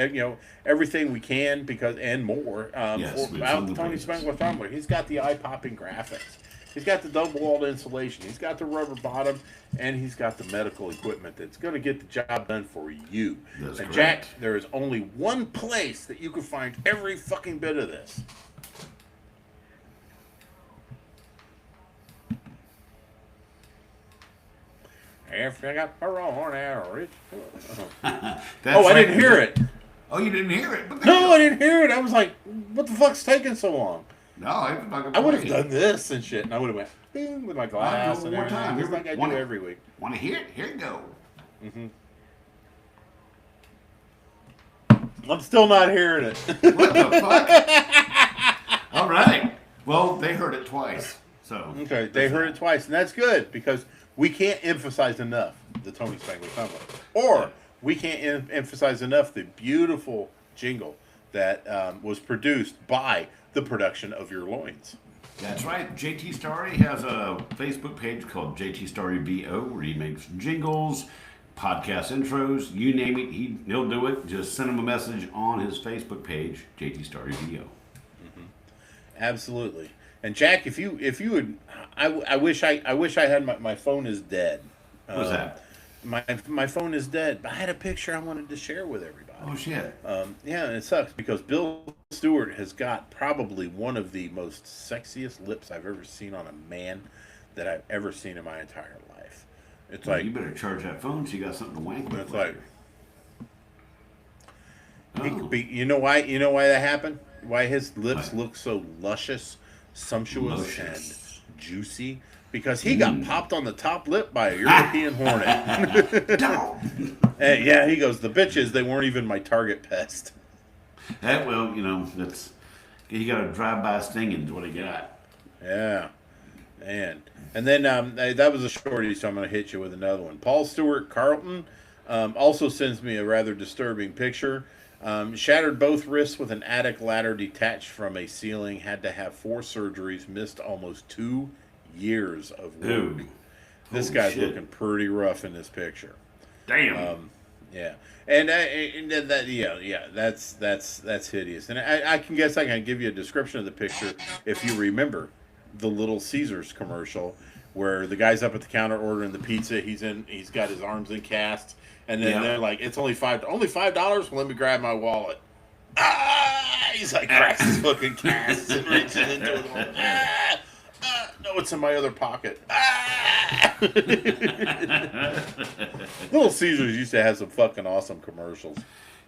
everything we can and more. About Tony Spengler Tumbler, he's got the eye-popping graphics. He's got the double-walled insulation. He's got the rubber bottom, and he's got the medical equipment that's going to get the job done for you. That's correct. Jack, there is only one place that you can find every fucking bit of this. If I got a wrong arrow, I didn't hear it. Oh, you didn't hear it? No, I didn't hear it. I was like, what the fuck's taking so long? No, I would have done this and shit, and I would have went bing with my glass and everything. Just like I do every week. Want to hear it? Here you go. Mm-hmm. I'm still not hearing it. What the fuck? All right. Well, they heard it twice. So okay, they heard it twice, and that's good because we can't emphasize enough the Tony Spengler Tumbler, or we can't emphasize enough the beautiful jingle that was produced by the production of your loins. That's right. JT Starry has a Facebook page called JT Starry VO where he makes jingles, podcast intros, you name it, he'll do it. Just send him a message on his Facebook page, JT Starry VO. Mm-hmm. Absolutely. And Jack, if you would, I wish I had my phone is dead. What's that? My phone is dead. But I had a picture I wanted to share with everybody. Oh shit. Yeah, and it sucks because Bill Stewart has got probably one of the most sexiest lips I've ever seen on a man that I've ever seen in my entire life. It's like you better charge that phone so you got something to wank with. It's like you know why that happened? Why his lips look so luscious, sumptuous, and juicy? Because he got popped on the top lip by a European hornet. And yeah, he goes, the bitches, they weren't even my target pest. That's he got a drive-by stinging is what he got. Yeah, man. And then that was a shorty, so I'm going to hit you with another one. Paul Stewart Carlton also sends me a rather disturbing picture. Shattered both wrists with an attic ladder detached from a ceiling. Had to have 4 surgeries. Missed almost 2 years of work. Dude. This guy's looking pretty rough in this picture. Damn. Yeah. And that's hideous. And I can guess I can give you a description of the picture if you remember the Little Caesars commercial where the guy's up at the counter ordering the pizza. He's got his arms in casts, and then they're like, "It's only $5. Well, let me grab my wallet." He's like cracks his fucking casts and reaches into it. No, it's in my other pocket. Little Caesars used to have some fucking awesome commercials.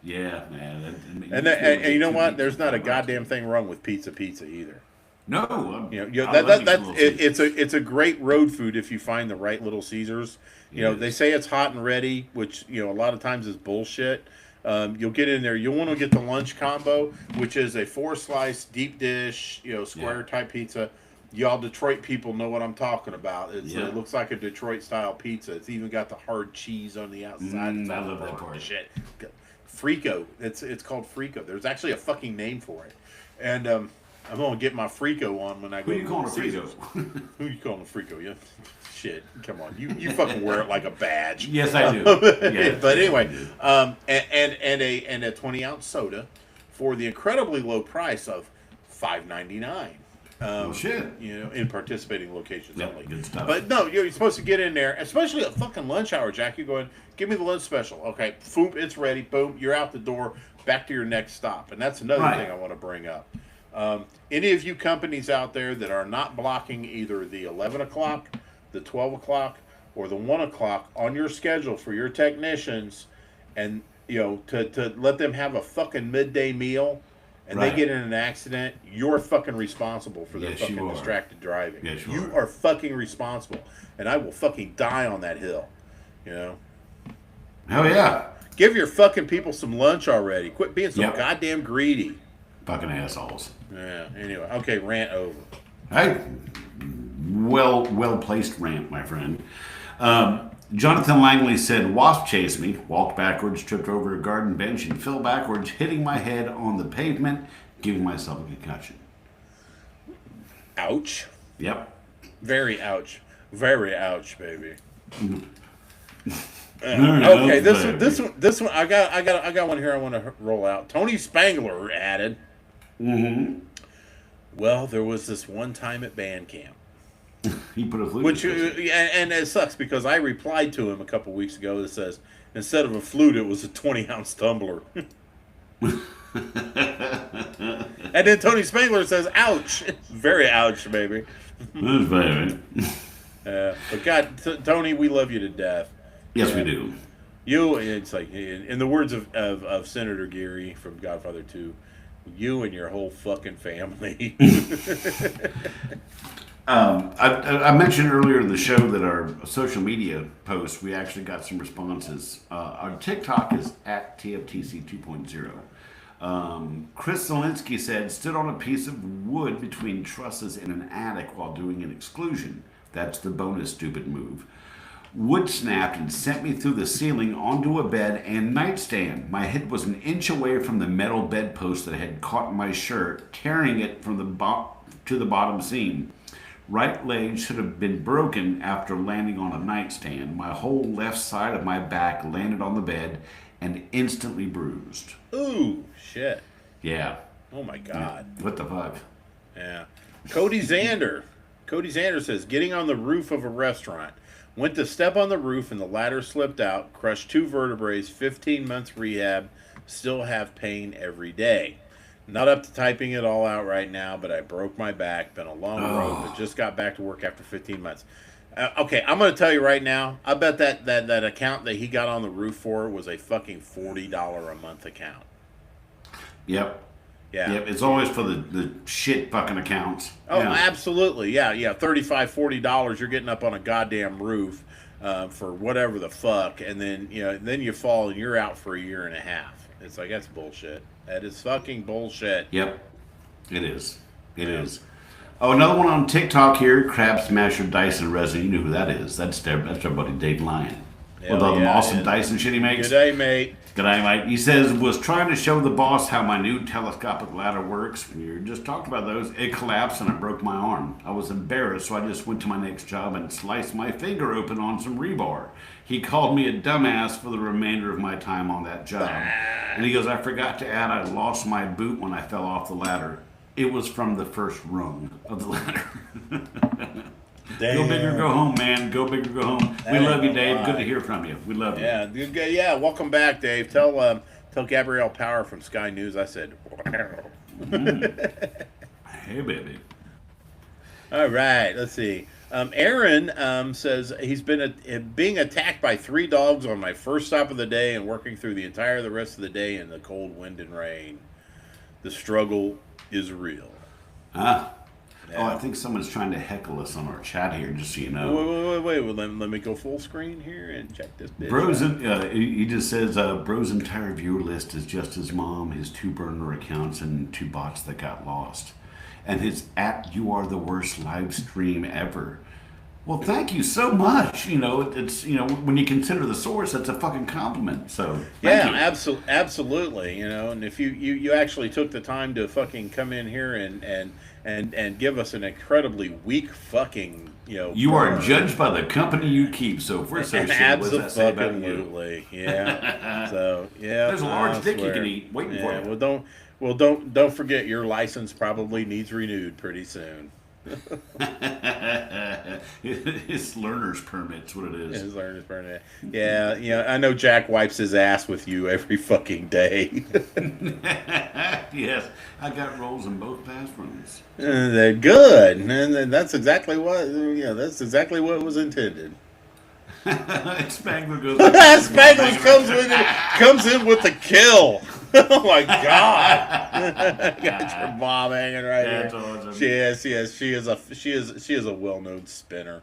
Yeah, man. And you know what? There's not a goddamn thing wrong with pizza either. No, it's a great road food if you find the right Little Caesars. They say it's hot and ready, which a lot of times is bullshit. You'll get in there. You'll want to get the lunch combo, which is a 4-slice deep dish, square type pizza Y'all Detroit people know what I'm talking about. Yeah. It looks like a Detroit style pizza. It's even got the hard cheese on the outside. I love that part. Shit. Frico. It's called Frico. There's actually a fucking name for it. And I'm gonna get my Frico on when I go. Who you calling a Caesars. Frico? Who you calling a Frico? Yeah. Shit. Come on. You fucking wear it like a badge. Yes, I do. Yes, But anyway, I do. and a 20-ounce soda for the incredibly low price of $5.99. Oh shit. You know, in participating locations Yep, only. good stuff. But no, you're supposed to get in there, especially at fucking lunch hour, Jack. You go in, give me the lunch special. Okay, boom, it's ready. Boom, you're out the door, back to your next stop. And that's another Right. thing I want to bring up. Any of you companies out there that are not blocking either the 11 o'clock, the 12 o'clock, or the 1 o'clock on your schedule for your technicians, and you know to let them have a fucking midday meal, and Right. they get in an accident, you're fucking responsible for their Yes, you fucking are. distracted driving. Yes, you you are. are fucking responsible, and I will fucking die on that hill. You know, Hell yeah. give your fucking people some lunch already. Quit being so Yep. goddamn greedy. Fucking assholes. Yeah. Anyway, okay, rant over. Hey, well placed rant, my friend. Jonathan Langley said, "Wasp chased me, walked backwards, tripped over a garden bench, and fell backwards, hitting my head on the pavement, giving myself a concussion." Ouch. Yep. Very ouch. Very ouch, baby. Very Okay, ouch, baby. this one. I got one here. I want to roll out. Tony Spangler added. Mm-hmm. Well, there was this one time at band camp, He put a flute. which in his and it sucks because I replied to him a couple weeks ago that says instead of a flute, it was a 20-ounce tumbler. And then Tony Spangler says, "Ouch, very ouch, baby." That's baby. But God, Tony, we love you to death. Yes, we do. You, it's like in the words of Senator Geary from Godfather 2, you and your whole fucking family. I mentioned earlier in the show that our social media posts, we actually got some responses. Our TikTok is at TFTC 2.0. Chris Zelinsky said, stood on a piece of wood between trusses in an attic while doing an exclusion. That's the bonus stupid move. Wood snapped and sent me through the ceiling onto a bed and nightstand. My head was an inch away from the metal bedpost that had caught my shirt, tearing it from the to the bottom seam. Right leg should have been broken after landing on a nightstand. My whole left side of my back landed on the bed and instantly bruised. Ooh, shit. Yeah. Oh my God. What the fuck? Yeah. Cody Zander. Cody Zander says, getting on the roof of a restaurant. Went to step on the roof and the ladder slipped out, crushed 2 vertebrae, 15 months rehab, still have pain every day. Not up to typing it all out right now, but I broke my back. Been a long road, but just got back to work after 15 months. Okay, I'm going to tell you right now, I bet that account that he got on the roof for was a fucking $40 a month account. Yep. Yeah. Yep. It's always for the shit fucking accounts. Oh, Yeah. absolutely. Yeah, $35, $40, you're getting up on a goddamn roof for whatever the fuck, and then then you fall and you're out for a year and a half. It's like, that's bullshit. That is fucking bullshit. Yep. It is. It is. Oh, another one on TikTok here, Crab Smasher Dyson Resin. You know who that is. That's our buddy Dave Lyon. With all the awesome Dyson shit he makes. Good day, mate. G'day, mate. He says, was trying to show the boss how my new telescopic ladder works. We just talked about those. It collapsed and I broke my arm. I was embarrassed, so I just went to my next job and sliced my finger open on some rebar. He called me a dumbass for the remainder of my time on that job. And he goes, I forgot to add I lost my boot when I fell off the ladder. It was from the first rung of the ladder. Damn. Go big or go home, man. Go big or go home. We love you, Dave. Good to hear from you. We love you. Yeah, welcome back, Dave. Tell Gabrielle Power from Sky News I said. Hey, baby. All right, let's see. Aaron says he's been being attacked by 3 dogs on my first stop of the day and working through the rest of the day in the cold wind and rain. The struggle is real. Ah. Yeah. Oh, I think someone's trying to heckle us on our chat here, just so you know. Wait. Well, let me go full screen here and check this bitch Bro's out. he just says Bro's entire viewer list is just his mom, his 2 burner accounts, and 2 bots that got lost. and his "You Are the Worst" live stream ever. Well, thank you so much. It's when you consider the source, that's a fucking compliment. So thank you. Absolutely. And if you actually took the time to fucking come in here and give us an incredibly weak fucking You are judged by the company you keep. So if we're associated, what does that say about you? Absolutely, yeah. So yeah, There's a large dick you can eat waiting for you. Don't forget your license probably needs renewed pretty soon. His learner's permit's what it is. His learner's permit. Yeah. I know Jack wipes his ass with you every fucking day. Yes, I got rolls in both bathrooms. They're good, and that's exactly what was intended. Spangler goes. Spangler comes in with the kill. Oh my God! Got your mom hanging right That's here. awesome. She is a well-known spinner.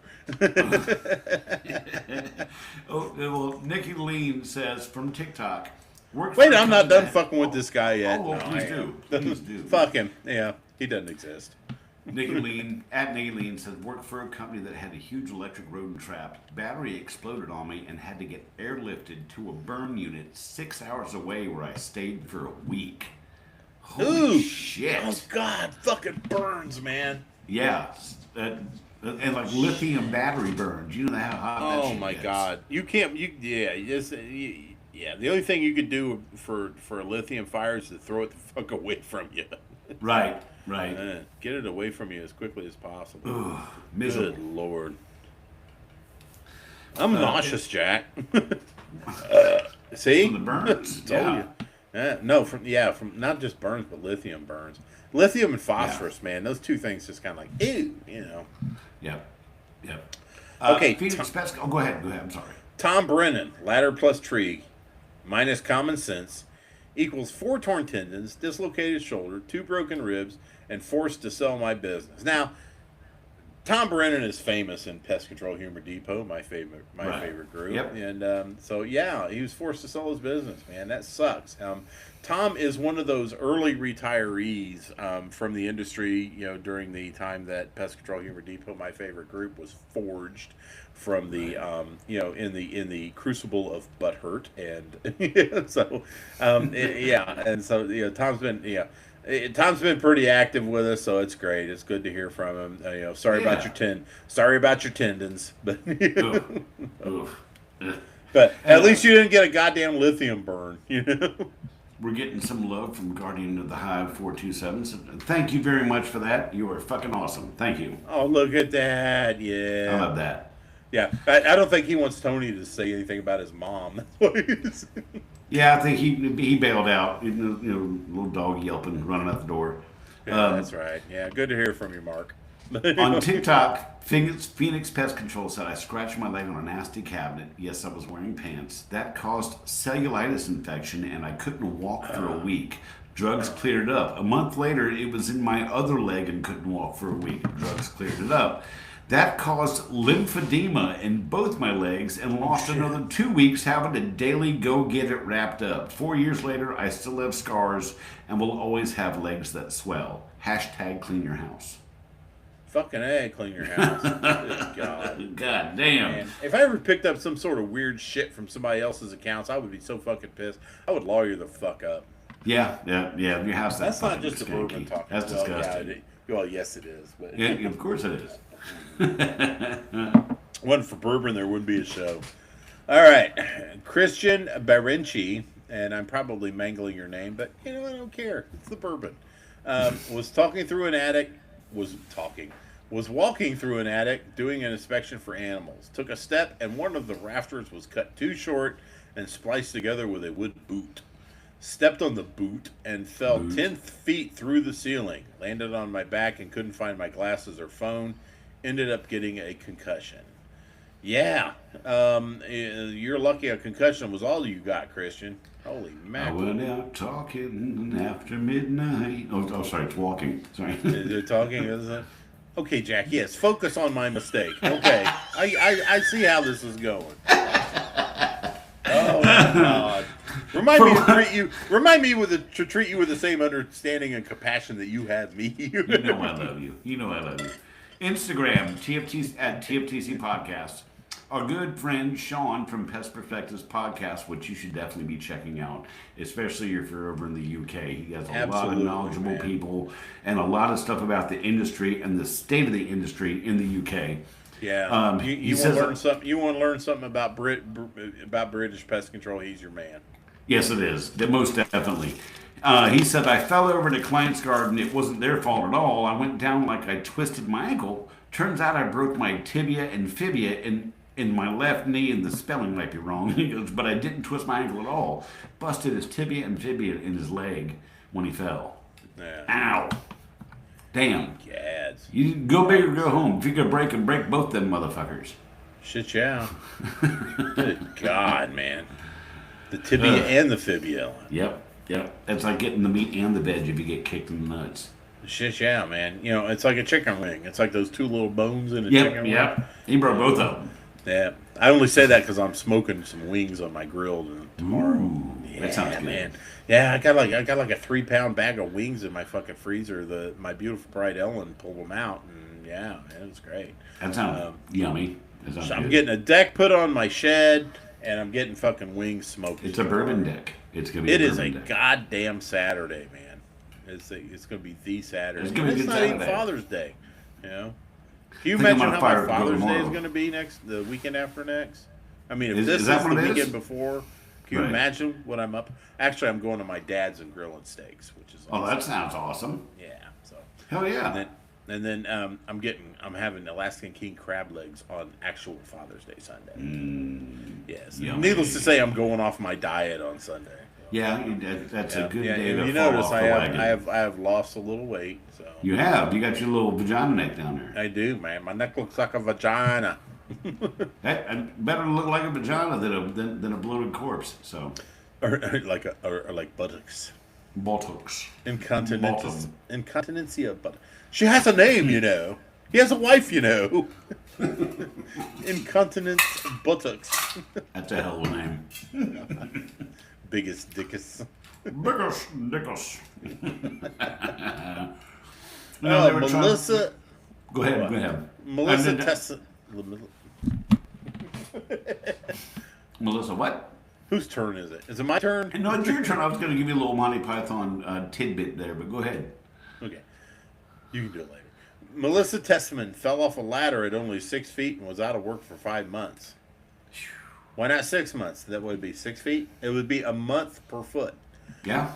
Oh well, Nikki Lean says from TikTok. Wait, I'm not done fucking with this guy yet. Oh, please do. Please do. Fuck him. Yeah, he doesn't exist. Nikki Lean says, worked for a company that had a huge electric rodent trap. Battery exploded on me and had to get airlifted to a burn unit 6 hours away where I stayed for a week. Holy shit. Oh, God. Fucking burns, man. Yeah. And like lithium battery burns. You know how hot that shit Oh, my gets. God. You can't, yeah, the only thing you could do for a lithium fire is to throw it the fuck away from you. Right. Get it away from you as quickly as possible. Ugh, miserable. Good Lord. I'm nauseous, Jack. See? From the burns. Told you. No, from not just burns, but lithium burns. Lithium and phosphorus, man. Those two things just kind of like, ew, Yep. Okay. Phoenix Pest. Oh, go ahead. I'm sorry. Tom Brennan, ladder plus tree, minus common sense, equals 4 torn tendons, dislocated shoulder, 2 broken ribs, and forced to sell my business. Now, Tom Brennan is famous in Pest Control Humor Depot, my favorite group. Yep. And so, yeah, he was forced to sell his business, man. That sucks. Tom is one of those early retirees from the industry, during the time that Pest Control Humor Depot, my favorite group, was forged from the, in the crucible of butthurt. And so, and so, Tom's been pretty active with us, so it's great. It's good to hear from him. Sorry about your tendons, but but at least you didn't get a goddamn lithium burn. We're getting some love from Guardian of the Hive 427. So thank you very much for that. You are fucking awesome. Thank you. Oh, look at that! Yeah, I love that. Yeah, I don't think he wants Tony to say anything about his mom. That's what he's. Yeah, I think he bailed out. Little dog yelping, running out the door. Yeah, that's right. Yeah, good to hear from you, Mark. On TikTok, Phoenix Pest Control said, I scratched my leg on a nasty cabinet. Yes, I was wearing pants. That caused cellulitis infection, and I couldn't walk for a week. Drugs cleared it up. A month later, it was in my other leg and couldn't walk for a week. Drugs cleared it up. That caused lymphedema in both my legs and lost another 2 weeks having to daily go get it wrapped up. 4 years later, I still have scars and will always have legs that swell. # clean your house. Fucking A, clean your house. Good God. God damn. Man, if I ever picked up some sort of weird shit from somebody else's accounts, I would be so fucking pissed. I would lawyer the fuck up. Yeah. Your house. That's not just a bourbon talking. That's disgusting. Well, yes, it is. But yeah, of course it is. Wasn't for bourbon, there wouldn't be a show. All right, Christian Barenchi, and I'm probably mangling your name, but I don't care. It's the bourbon. Was walking through an attic, doing an inspection for animals. Took a step, and one of the rafters was cut too short and spliced together with a wood boot. Stepped on the boot and fell 10 feet through the ceiling. Landed on my back and couldn't find my glasses or phone. Ended up getting a concussion. Yeah. You're lucky a concussion was all you got, Christian. Holy mackerel. I went out talking after midnight. Oh, sorry, it's walking. Sorry. They're talking, isn't it? Okay, Jack, yes, focus on my mistake. Okay. I see how this is going. Oh, my God. Remind me to treat you with the same understanding and compassion that you have me. You know I love you. You know I love you. Instagram, TFTC at TFTC Podcast. Our good friend Sean from Pest Perspectives Podcast, which you should definitely be checking out, especially if you're over in the UK. He has a lot of knowledgeable people and a lot of stuff about the industry and the state of the industry in the UK. Yeah, you want to learn something. You want to learn something about British pest control. He's your man. Yes, it is. Most definitely. He said, I fell over in a client's garden. It wasn't their fault at all. I went down like I twisted my ankle. Turns out I broke my tibia and fibia in my left knee, and the spelling might be wrong. He goes, but I didn't twist my ankle at all. Busted his tibia and fibia in his leg when he fell. Yeah. Ow. Damn. Gads. You go big or go home. If you could break both them motherfuckers. Shit, yeah. Good God, man. The tibia and the fibia. Yep. It's like getting the meat and the veg if you get kicked in the nuts. Shit, yeah, man. You know, it's like a chicken wing. It's like those two little bones in a chicken wing. Yep. He broke both of them. Yeah. I only say that because I'm smoking some wings on my grill tomorrow. Ooh, that sounds good. Man. Yeah, I got like a 3-pound bag of wings in my fucking freezer. My beautiful bride Ellen pulled them out, and yeah, it was great. That sounds yummy. That sounds So I'm good. getting a deck put on my shed, and I'm getting fucking wings smoked. It's a bourbon deck. It's gonna be. It is a bourbon deck. goddamn Saturday, man. It's gonna be the Saturday. It's gonna be a good not even Saturday. Father's Day, you know. Can you I think I'm imagine gonna how fire my it to go Father's Day is tomorrow. going to be the weekend after next? I mean, if Is this is that the what it is? weekend before, can you Right. imagine what I'm up? Actually, I'm going to my dad's and grilling steaks, which is Oh, awesome. that sounds awesome. Yeah. So. Hell yeah. And then I'm having Alaskan king crab legs on actual Father's Day Sunday. Yes. Yummy. Needless to say, I'm going off my diet on Sunday. Yeah, that's a good day and to you fall notice off I the have wagon. I have lost a little weight. So You have. You got your little vagina neck down there. I do, man. My neck looks like a vagina. That better look like a vagina than a bloated corpse. So. or like buttocks. Buttocks. Incontinencia, but she has a name, you know. He has a wife, you know. Incontinence buttocks. That's a hell of a name. Biggest dickus. Biggest dickus. Melissa. Go ahead. Melissa Tessa. Melissa, what? Whose turn is it? Is it my turn? No, it's your turn. I was going to give you a little Monty Python tidbit there, but go ahead. Okay. You can do it later. Melissa Testman fell off a ladder at only 6 feet and was out of work for 5 months. Why not 6 months? That would be 6 feet. It would be a month per foot. Yeah.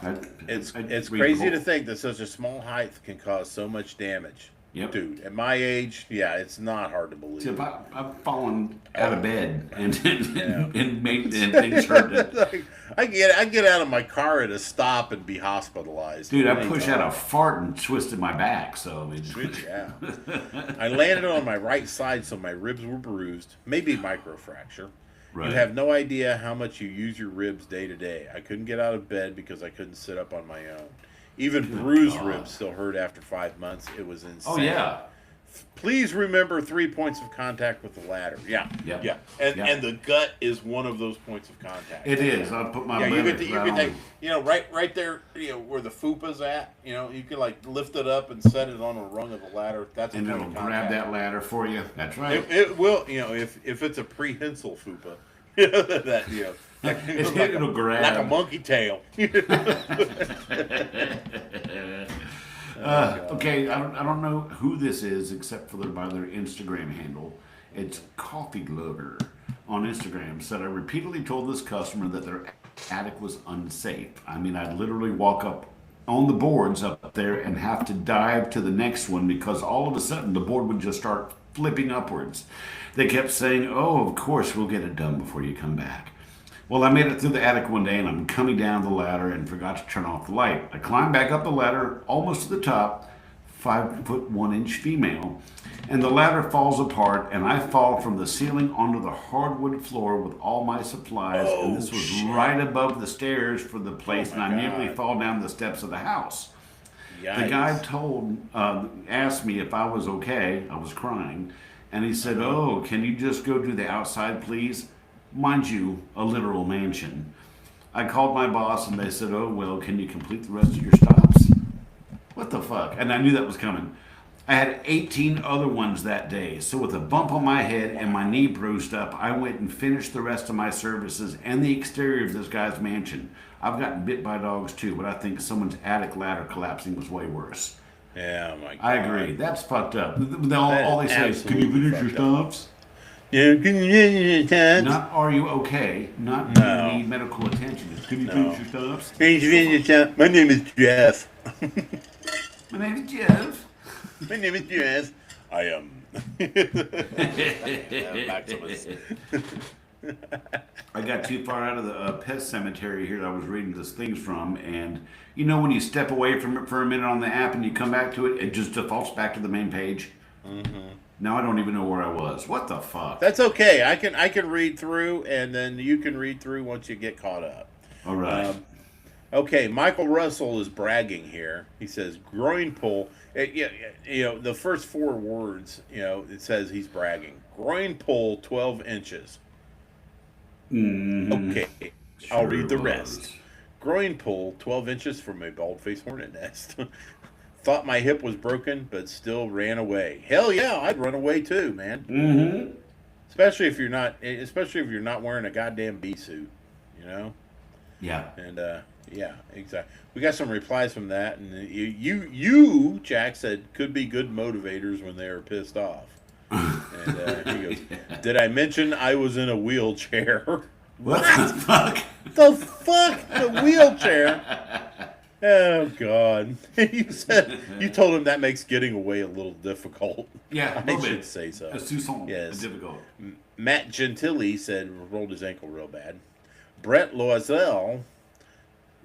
It's crazy to think that such a small height can cause so much damage. Yep. Dude, at my age, yeah, it's not hard to believe. See, if I've fallen out of bed and made things hurt. Like, I get out of my car at a stop and be hospitalized. Dude, I pushed out a fart and twisted my back. So I mean, Sweet, yeah. I landed on my right side, so my ribs were bruised, maybe microfracture. Right. You have no idea how much you use your ribs day to day. I couldn't get out of bed because I couldn't sit up on my own. Even bruised ribs still hurt after 5 months. It was insane. Oh yeah. Please remember 3 points of contact with the ladder. Yeah. Yep. Yeah. And Yep. and the gut is one of those points of contact. It is. I'll put my Yeah, limit you right could on. take, right there, where the fupa's at. You can like lift it up and set it on a rung of the ladder. That's a And point it'll of grab contact. that ladder for you. That's right. It will, if it's a prehensile fupa, that It'll grab. like a monkey tail. Okay, I don't know who this is except for by their Instagram handle. It's Coffee Glugger on Instagram. Said, I repeatedly told this customer that their attic was unsafe. I mean, I'd literally walk up on the boards up there and have to dive to the next one because all of a sudden the board would just start flipping upwards. They kept saying, oh, of course, we'll get it done before you come back. Well, I made it through the attic one day and I'm coming down the ladder and forgot to turn off the light. I climbed back up the ladder almost to the top, 5'1" female, and the ladder falls apart and I fall from the ceiling onto the hardwood floor with all my supplies. And this was right above the stairs for the place, and I nearly fall down the steps of the house. Yikes. The guy asked me if I was okay. I was crying. And he said, oh, can you just go to the outside, please? Mind you, a literal mansion. I called my boss and they said, "Oh well, can you complete the rest of your stops?" What the fuck? And I knew that was coming. I had 18 other ones that day. So with a bump on my head and my knee bruised up, I went and finished the rest of my services and the exterior of this guy's mansion. I've gotten bit by dogs too, but I think someone's attic ladder collapsing was way worse. Yeah, oh my God. I agree. That's fucked up. All they say is, "Can you finish your stops?" Yeah, can you finish your stops? Not, "Are you okay?" Not, "Do you need medical attention?" It's, "Can you finish your stops?" Can you finish your stops? My name is Jeff. My name is Jeff. My name is Jeff. I am. Maximus. I got too far out of the pest cemetery here that I was reading these things from, and you know when you step away from it for a minute on the app and you come back to it, it just defaults back to the main page. Mm-hmm. Now I don't even know where I was. What the fuck? That's okay. I can read through, and then you can read through once you get caught up. All right. Okay, Michael Russell is bragging here. He says groin pull. The first 4 words, it says he's bragging. Groin pull 12 inches. Mm-hmm. Okay, Sure I'll read the was. rest. Groin pull 12 inches from a bald-faced hornet nest. Thought my hip was broken, but still ran away. Hell yeah, I'd run away too, man. Mm-hmm. Especially if you're not wearing a goddamn bee suit, Yeah. And yeah, exactly. We got some replies from that, and you Jack said could be good motivators when they are pissed off. And he goes, "Did I mention I was in a wheelchair?" What the fuck? The fuck? In a wheelchair? Oh God! You told him that makes getting away a little difficult. Yeah, I should say so. It's too small. Yes. It's difficult. Matt Gentili said rolled his ankle real bad. Brett Loisel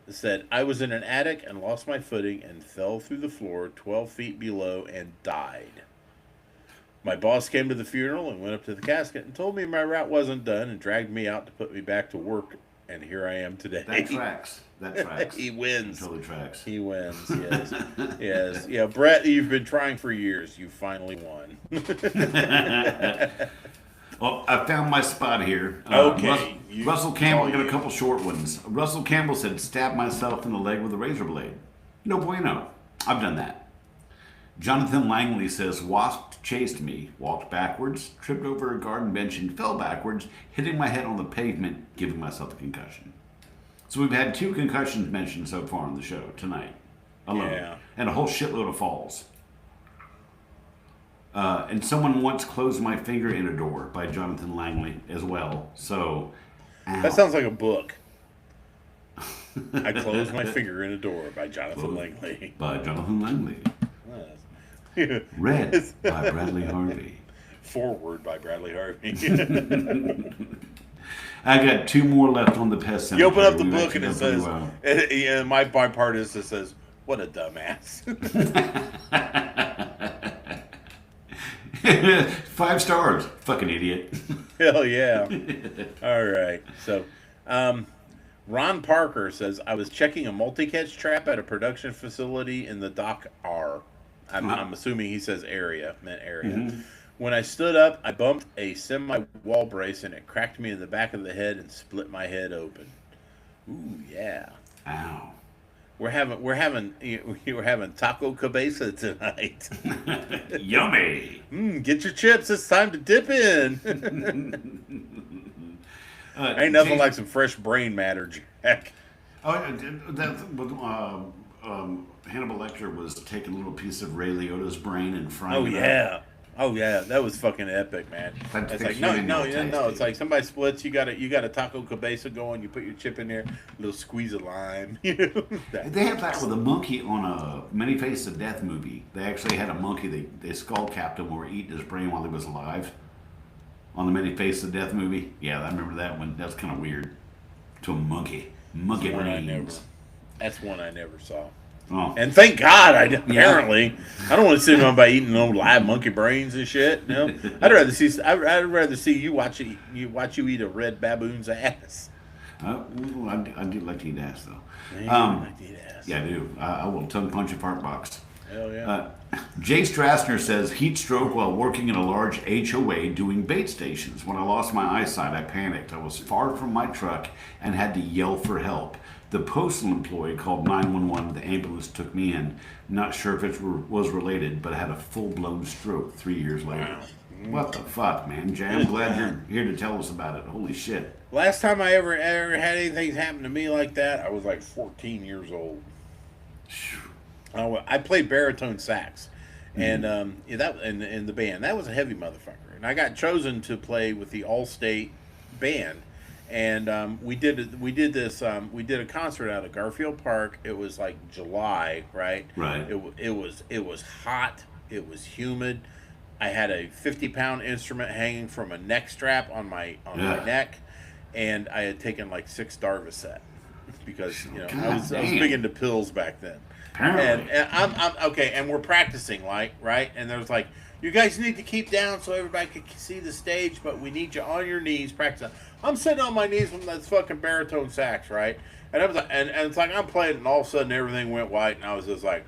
said, "I was in an attic and lost my footing and fell through the floor 12 feet below and died. My boss came to the funeral and went up to the casket and told me my route wasn't done and dragged me out to put me back to work, and here I am today." That tracks. That tracks. He wins. It totally tracks. He wins, yes. Yes. Yeah, Brett, you've been trying for years. You finally won. Well, I found my spot here. Okay. Russell Campbell got a couple short ones. Russell Campbell said, "Stab myself in the leg with a razor blade." No bueno. I've done that. Jonathan Langley says, "Wasp chased me, walked backwards, tripped over a garden bench and fell backwards, hitting my head on the pavement, giving myself a concussion." So we've had 2 concussions mentioned so far on the show tonight alone. Yeah. And a whole shitload of falls. And someone once closed my finger in a door by Jonathan Langley as well. So, ow. That sounds like a book. I Closed My Finger in a Door by Jonathan Langley. By Jonathan Langley. Read by Bradley Harvey. Forward by Bradley Harvey. I got 2 more left on the pest cemetery. You open up the We've book and actually it done says, pretty well. my part is it says, "What a dumbass." 5 stars. Fucking idiot. Hell yeah. All right. So, Ron Parker says, "I was checking a multi-catch trap at a production facility in the Dock R." I'm assuming he says area, meant area. Mm-hmm. When I stood up, I bumped a semi-wall brace and it cracked me in the back of the head and split my head open. Ooh, yeah. Ow. We're having taco cabeza tonight. Yummy. Get your chips. It's time to dip in. Ain't nothing like some fresh brain matter, Jack. Hannibal Lecter was taking a little piece of Ray Liotta's brain and frying it up. Oh yeah, that was fucking epic, man. It's like no. It's like somebody splits. You got a taco cabeza going. You put your chip in there, a little squeeze of lime. They had that with a monkey on a Many Faces of Death movie. They actually had a monkey. They skull capped him or eating his brain while he was alive. On the Many Faces of Death movie. Yeah, I remember that one. That's kind of weird. To a monkey brains. That's one I never saw. Oh. And thank God, apparently, I don't want to sit around by eating no live monkey brains and shit. No, I'd rather see you watch you eat a red baboon's ass. I do like to eat ass though. I like to eat ass. Yeah, I do. I will tongue punch a fart box. Hell yeah. Jay Strassner says heat stroke while working in a large HOA doing bait stations. When I lost my eyesight, I panicked. I was far from my truck and had to yell for help. The postal employee called 911. The ambulance took me in. Not sure if it was related, but I had a full-blown stroke 3 years later. Wow. What the fuck, man? Jay, I'm glad you're here to tell us about it. Holy shit. Last time I ever had anything happen to me like that, I was like 14 years old. I played baritone sax, and that in the band. That was a heavy motherfucker, and I got chosen to play with the all-state band, and we did a concert out at Garfield Park. It was like July, right? Right. It was hot. It was humid. I had a 50-pound instrument hanging from a neck strap on my neck, and I had taken like 6 Darvocet because I was big into pills back then. Apparently. And I'm okay, and we're practicing, like, right? And there's like, you guys need to keep down so everybody can see the stage, but we need you on your knees practicing. I'm sitting on my knees with that fucking baritone sax, right? And I was like, and it's like I'm playing, and all of a sudden everything went white, and I was just like,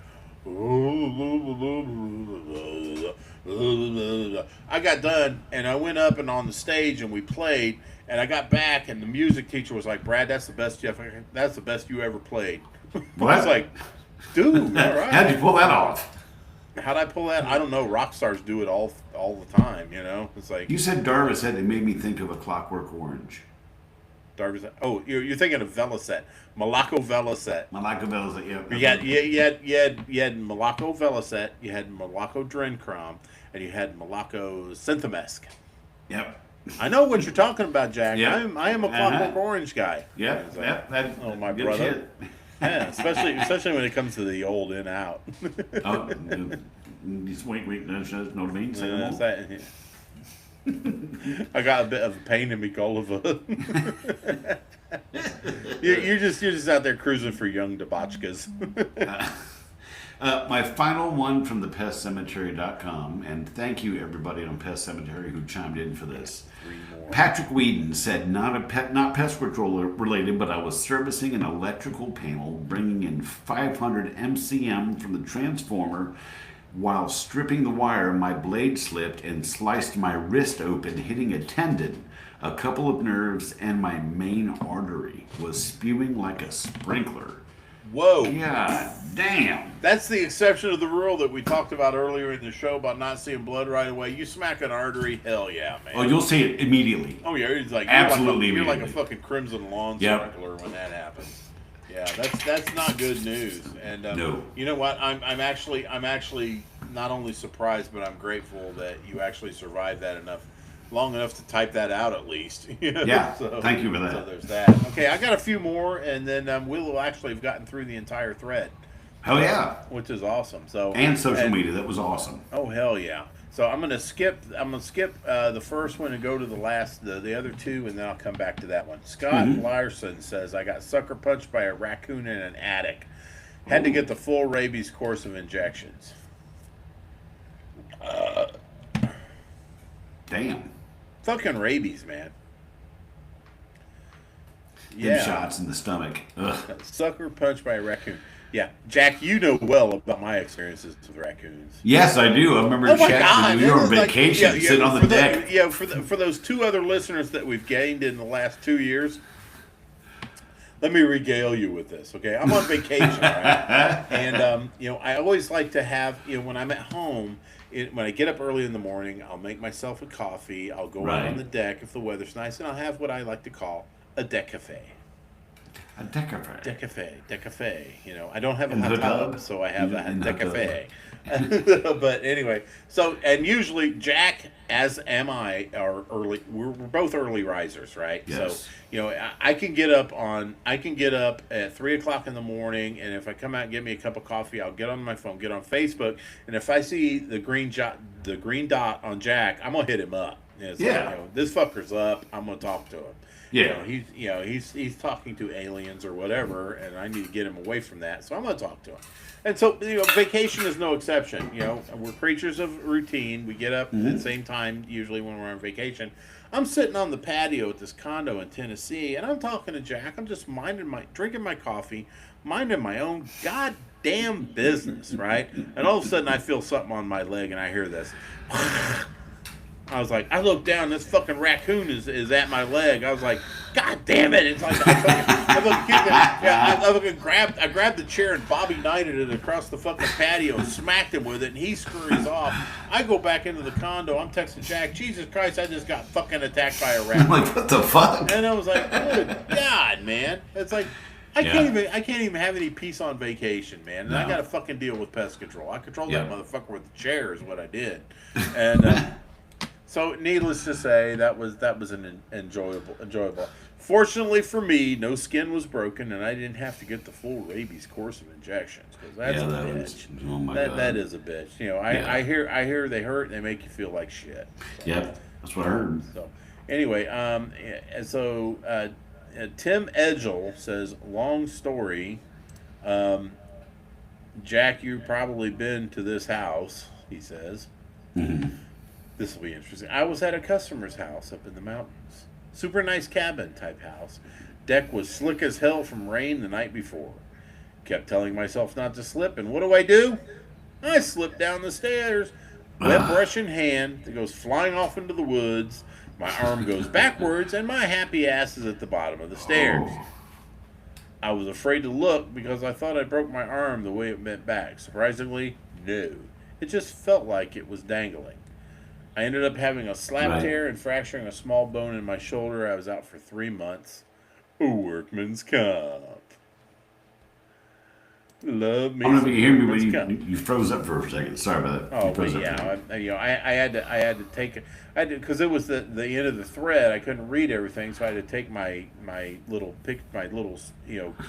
I got done, and I went up and on the stage, and we played, and I got back, and the music teacher was like, Brad, that's the best you ever played. What? I was like, dude, all right. How'd you pull that off? How'd I pull that? I don't know. Rock stars do it all the time, It's like You said Darvocet. It made me think of A Clockwork Orange. Darvocet. Oh, you're thinking of Velocet, Malaco Velocet. Malaco Velocet, You had Malaco Velocet, you had Malaco Drencrom, and you had Malaco Synthomesk. Yep. I know what you're talking about, Jack. Yeah. I am a Clockwork Orange guy. Yep. Oh, my good brother. shit. Yeah, especially when it comes to the old in out. Oh, just wait, know what I mean? Say no more. I got a bit of a pain in me, Gulliver. you're just out there cruising for young debauchkas. My final one from the pestcemetery.com, and thank you everybody on Pest Cemetery who chimed in for this. Patrick Whedon said, not pest control related, but I was servicing an electrical panel, bringing in 500 MCM from the transformer. While stripping the wire, my blade slipped and sliced my wrist open, hitting a tendon, a couple of nerves, and my main artery was spewing like a sprinkler. Whoa. God damn. That's the exception of the rule that we talked about earlier in the show about not seeing blood right away. You smack an artery, hell yeah, man. Oh, you'll see it immediately. Oh, yeah. It's like, absolutely you're like a immediately. fucking crimson lawn sprinkler when that happens. Yeah, that's not good news. And No. You know what? I'm actually not only surprised, but I'm grateful that you actually survived that long enough to type that out at least. Yeah, thank you for that. So there's that. Okay, I got a few more, and then we'll actually have gotten through the entire thread. Hell yeah. Which is awesome. And social media, that was awesome. Oh hell yeah! So I'm gonna skip the first one and go to the other two, and then I'll come back to that one. Scott Larson says, I got sucker punched by a raccoon in an attic. Had to get the full rabies course of injections. Damn. Fucking rabies, man. Them shots in the stomach. Ugh. Sucker punched by a raccoon. Yeah, Jack, you know well about my experiences with raccoons. Yes, I do. I remember Jack when we were on vacation, sitting on the deck. For those 2 other listeners that we've gained in the last 2 years, let me regale you with this, okay? I'm on vacation, right? And I always like to have, when I'm at home, when I get up early in the morning, I'll make myself a coffee. I'll go out on the deck if the weather's nice, and I'll have what I like to call a deck cafe. A decafe. Decafe. I don't have a hot tub, so I have a decafe. But anyway, and usually Jack, as am I, are early. We're both early risers, right? Yes. So I can get up at 3:00 in the morning, and if I come out and get me a cup of coffee, I'll get on my phone, get on Facebook, and if I see the green dot on Jack, I'm gonna hit him up. It's like, this fucker's up. I'm gonna talk to him. Yeah. He's talking to aliens or whatever, and I need to get him away from that. So I'm going to talk to him. And so, vacation is no exception. We're creatures of routine. We get up at the same time usually when we're on vacation. I'm sitting on the patio at this condo in Tennessee, and I'm talking to Jack. I'm just drinking my coffee, minding my own goddamn business, right? And all of a sudden, I feel something on my leg, and I hear this. I was like, I look down, this fucking raccoon is at my leg. I was like, God damn it! It's like I grabbed the chair and Bobby Knighted it across the fucking patio, smacked him with it, and he scurries off. I go back into the condo. I'm texting Jack, Jesus Christ, I just got fucking attacked by a raccoon. I'm like, what the fuck? And I was like, good God, man! It's like I can't even have any peace on vacation, man. And I got to fucking deal with pest control. I controlled that motherfucker with the chair, is what I did, and. So, needless to say, that was an enjoyable. Fortunately for me, no skin was broken, and I didn't have to get the full rabies course of injections. Because that's a bitch. Oh my God. That is a bitch. You know, I hear they hurt and they make you feel like shit. So, yep, that's what I heard. So, anyway, Tim Edgel says, long story. Jack, you've probably been to this house. He says. Mm-hmm. This will be interesting. I was at a customer's house up in the mountains. Super nice cabin type house. Deck was slick as hell from rain the night before. Kept telling myself not to slip, and what do? I slip down the stairs. Wet brush in hand. It goes flying off into the woods. My arm goes backwards, and my happy ass is at the bottom of the stairs. I was afraid to look because I thought I broke my arm the way it bent back. Surprisingly, no. It just felt like it was dangling. I ended up having a slap tear and fracturing a small bone in my shoulder. I was out for 3 months. A workman's comp. Love me. I don't know if you hear me, but you froze up for a second. Sorry about that. Oh, but yeah, I had to take it. Because it was the end of the thread. I couldn't read everything, so I had to take my little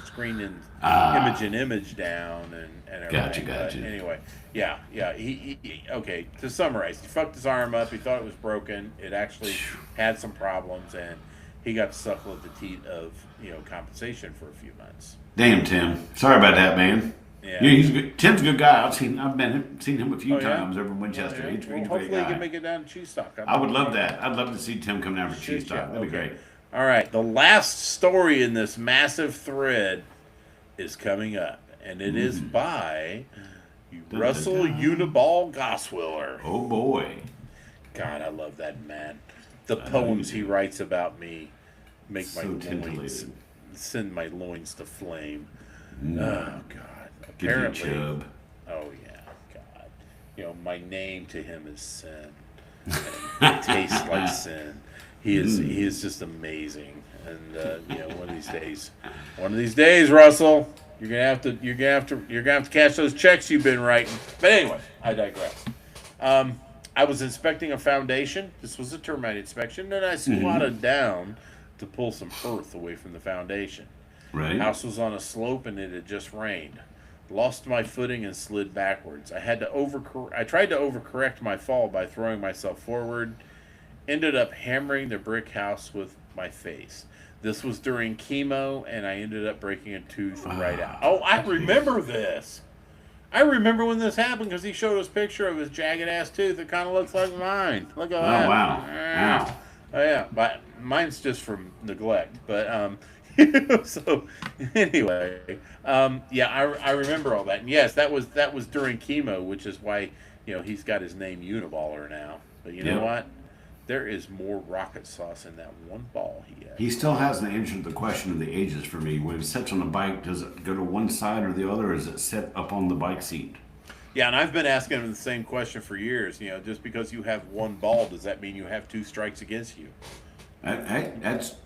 screen and image down and everything. Gotcha. But anyway, yeah. He okay. To summarize, he fucked his arm up. He thought it was broken. It actually had some problems, and he got to suckle at the teat of compensation for a few months. Damn, Tim. Sorry about that, man. Yeah, he's good. Tim's a good guy. I've seen him a few times over in Winchester. Oh, yeah. He's a Hopefully, he can make it down to Cheese Stock. I would love that. I'd love to see Tim come down for Cheese Stock. That'd be great. All right, the last story in this massive thread is coming up, and it is by Russell Uniball Goswiller. Oh boy! God, I love that man. The poems he writes about me make my loins send my loins to flame. Oh God! Apparently, oh yeah, God. My name to him is sin. And it tastes like sin. He is just amazing. And one of these days, Russell, you're gonna have to cash those checks you've been writing. But anyway, I digress. I was inspecting a foundation. This was a termite inspection, and I squatted down to pull some earth away from the foundation. Right. House was on a slope, and it had just rained. Lost my footing and slid backwards. I tried to overcorrect my fall by throwing myself forward. Ended up hammering the brick house with my face. This was during chemo, and I ended up breaking a tooth right out. Oh, I remember this. I remember when this happened because he showed us a picture of his jagged ass tooth. It kind of looks like mine. Look at that. Oh wow. Oh yeah, but mine's just from neglect. But so anyway, I remember all that. And yes, that was during chemo, which is why he's got his name Uniballer now. But you know what? There is more rocket sauce in that one ball he has. He still hasn't answered the question of the ages for me. When it sits on the bike, does it go to one side or the other, or is it set up on the bike seat? Yeah, and I've been asking him the same question for years. Just because you have one ball, does that mean you have 2 strikes against you? That's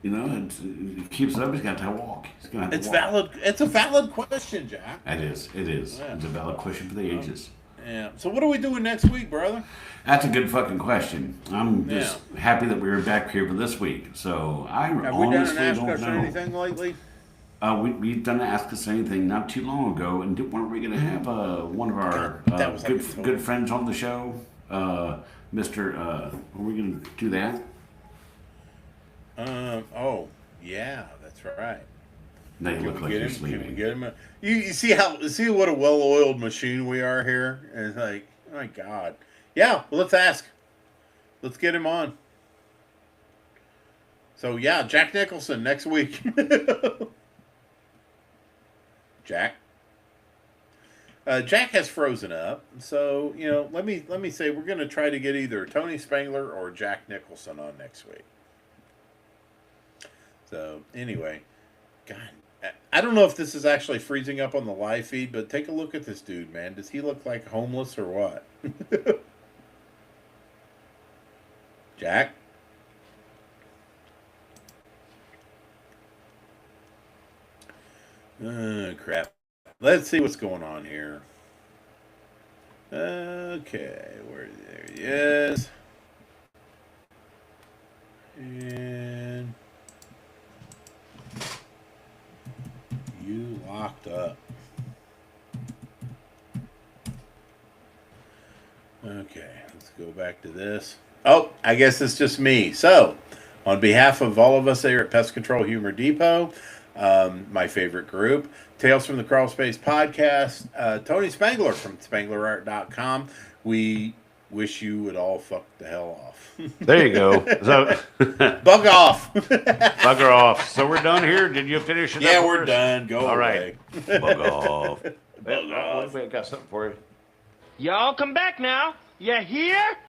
it keeps it up. He's got to walk. It's valid. It's a valid question, Jack. It is. Yeah. It's a valid question for the ages. Yeah. So what are we doing next week, brother? That's a good fucking question. I'm just happy that we were back here for this week. So have we done an Ask Us or anything lately? We've done an Ask Us Anything not too long ago, and weren't we going to have one of our good friends on the show, Mr. Were we going to do that? Oh yeah, that's right. They look like they're sleeping. Can we get him? You see what a well-oiled machine we are here? And it's like, oh my God. Yeah, well, let's ask. Let's get him on. So yeah, Jack Nicholson next week. Jack. Jack has frozen up, so let me say we're going to try to get either Tony Spangler or Jack Nicholson on next week. So anyway, God, I don't know if this is actually freezing up on the live feed, but take a look at this dude, man. Does he look like homeless or what? Jack? Crap. Let's see what's going on here. Okay, there he is. And you locked up. Okay, let's go back to this. Oh, I guess it's just me. So, on behalf of all of us here at Pest Control Humor Depot, my favorite group, Tales from the Crawl Space podcast, Tony Spangler from SpanglerArt.com, we wish you would all fuck the hell off. There you go. So, Bug off. bugger off. So we're done here. Did you finish it? Yeah, we're done. Go all away. Right. Bug off. Bug off. I got something for you. Y'all come back now. You hear?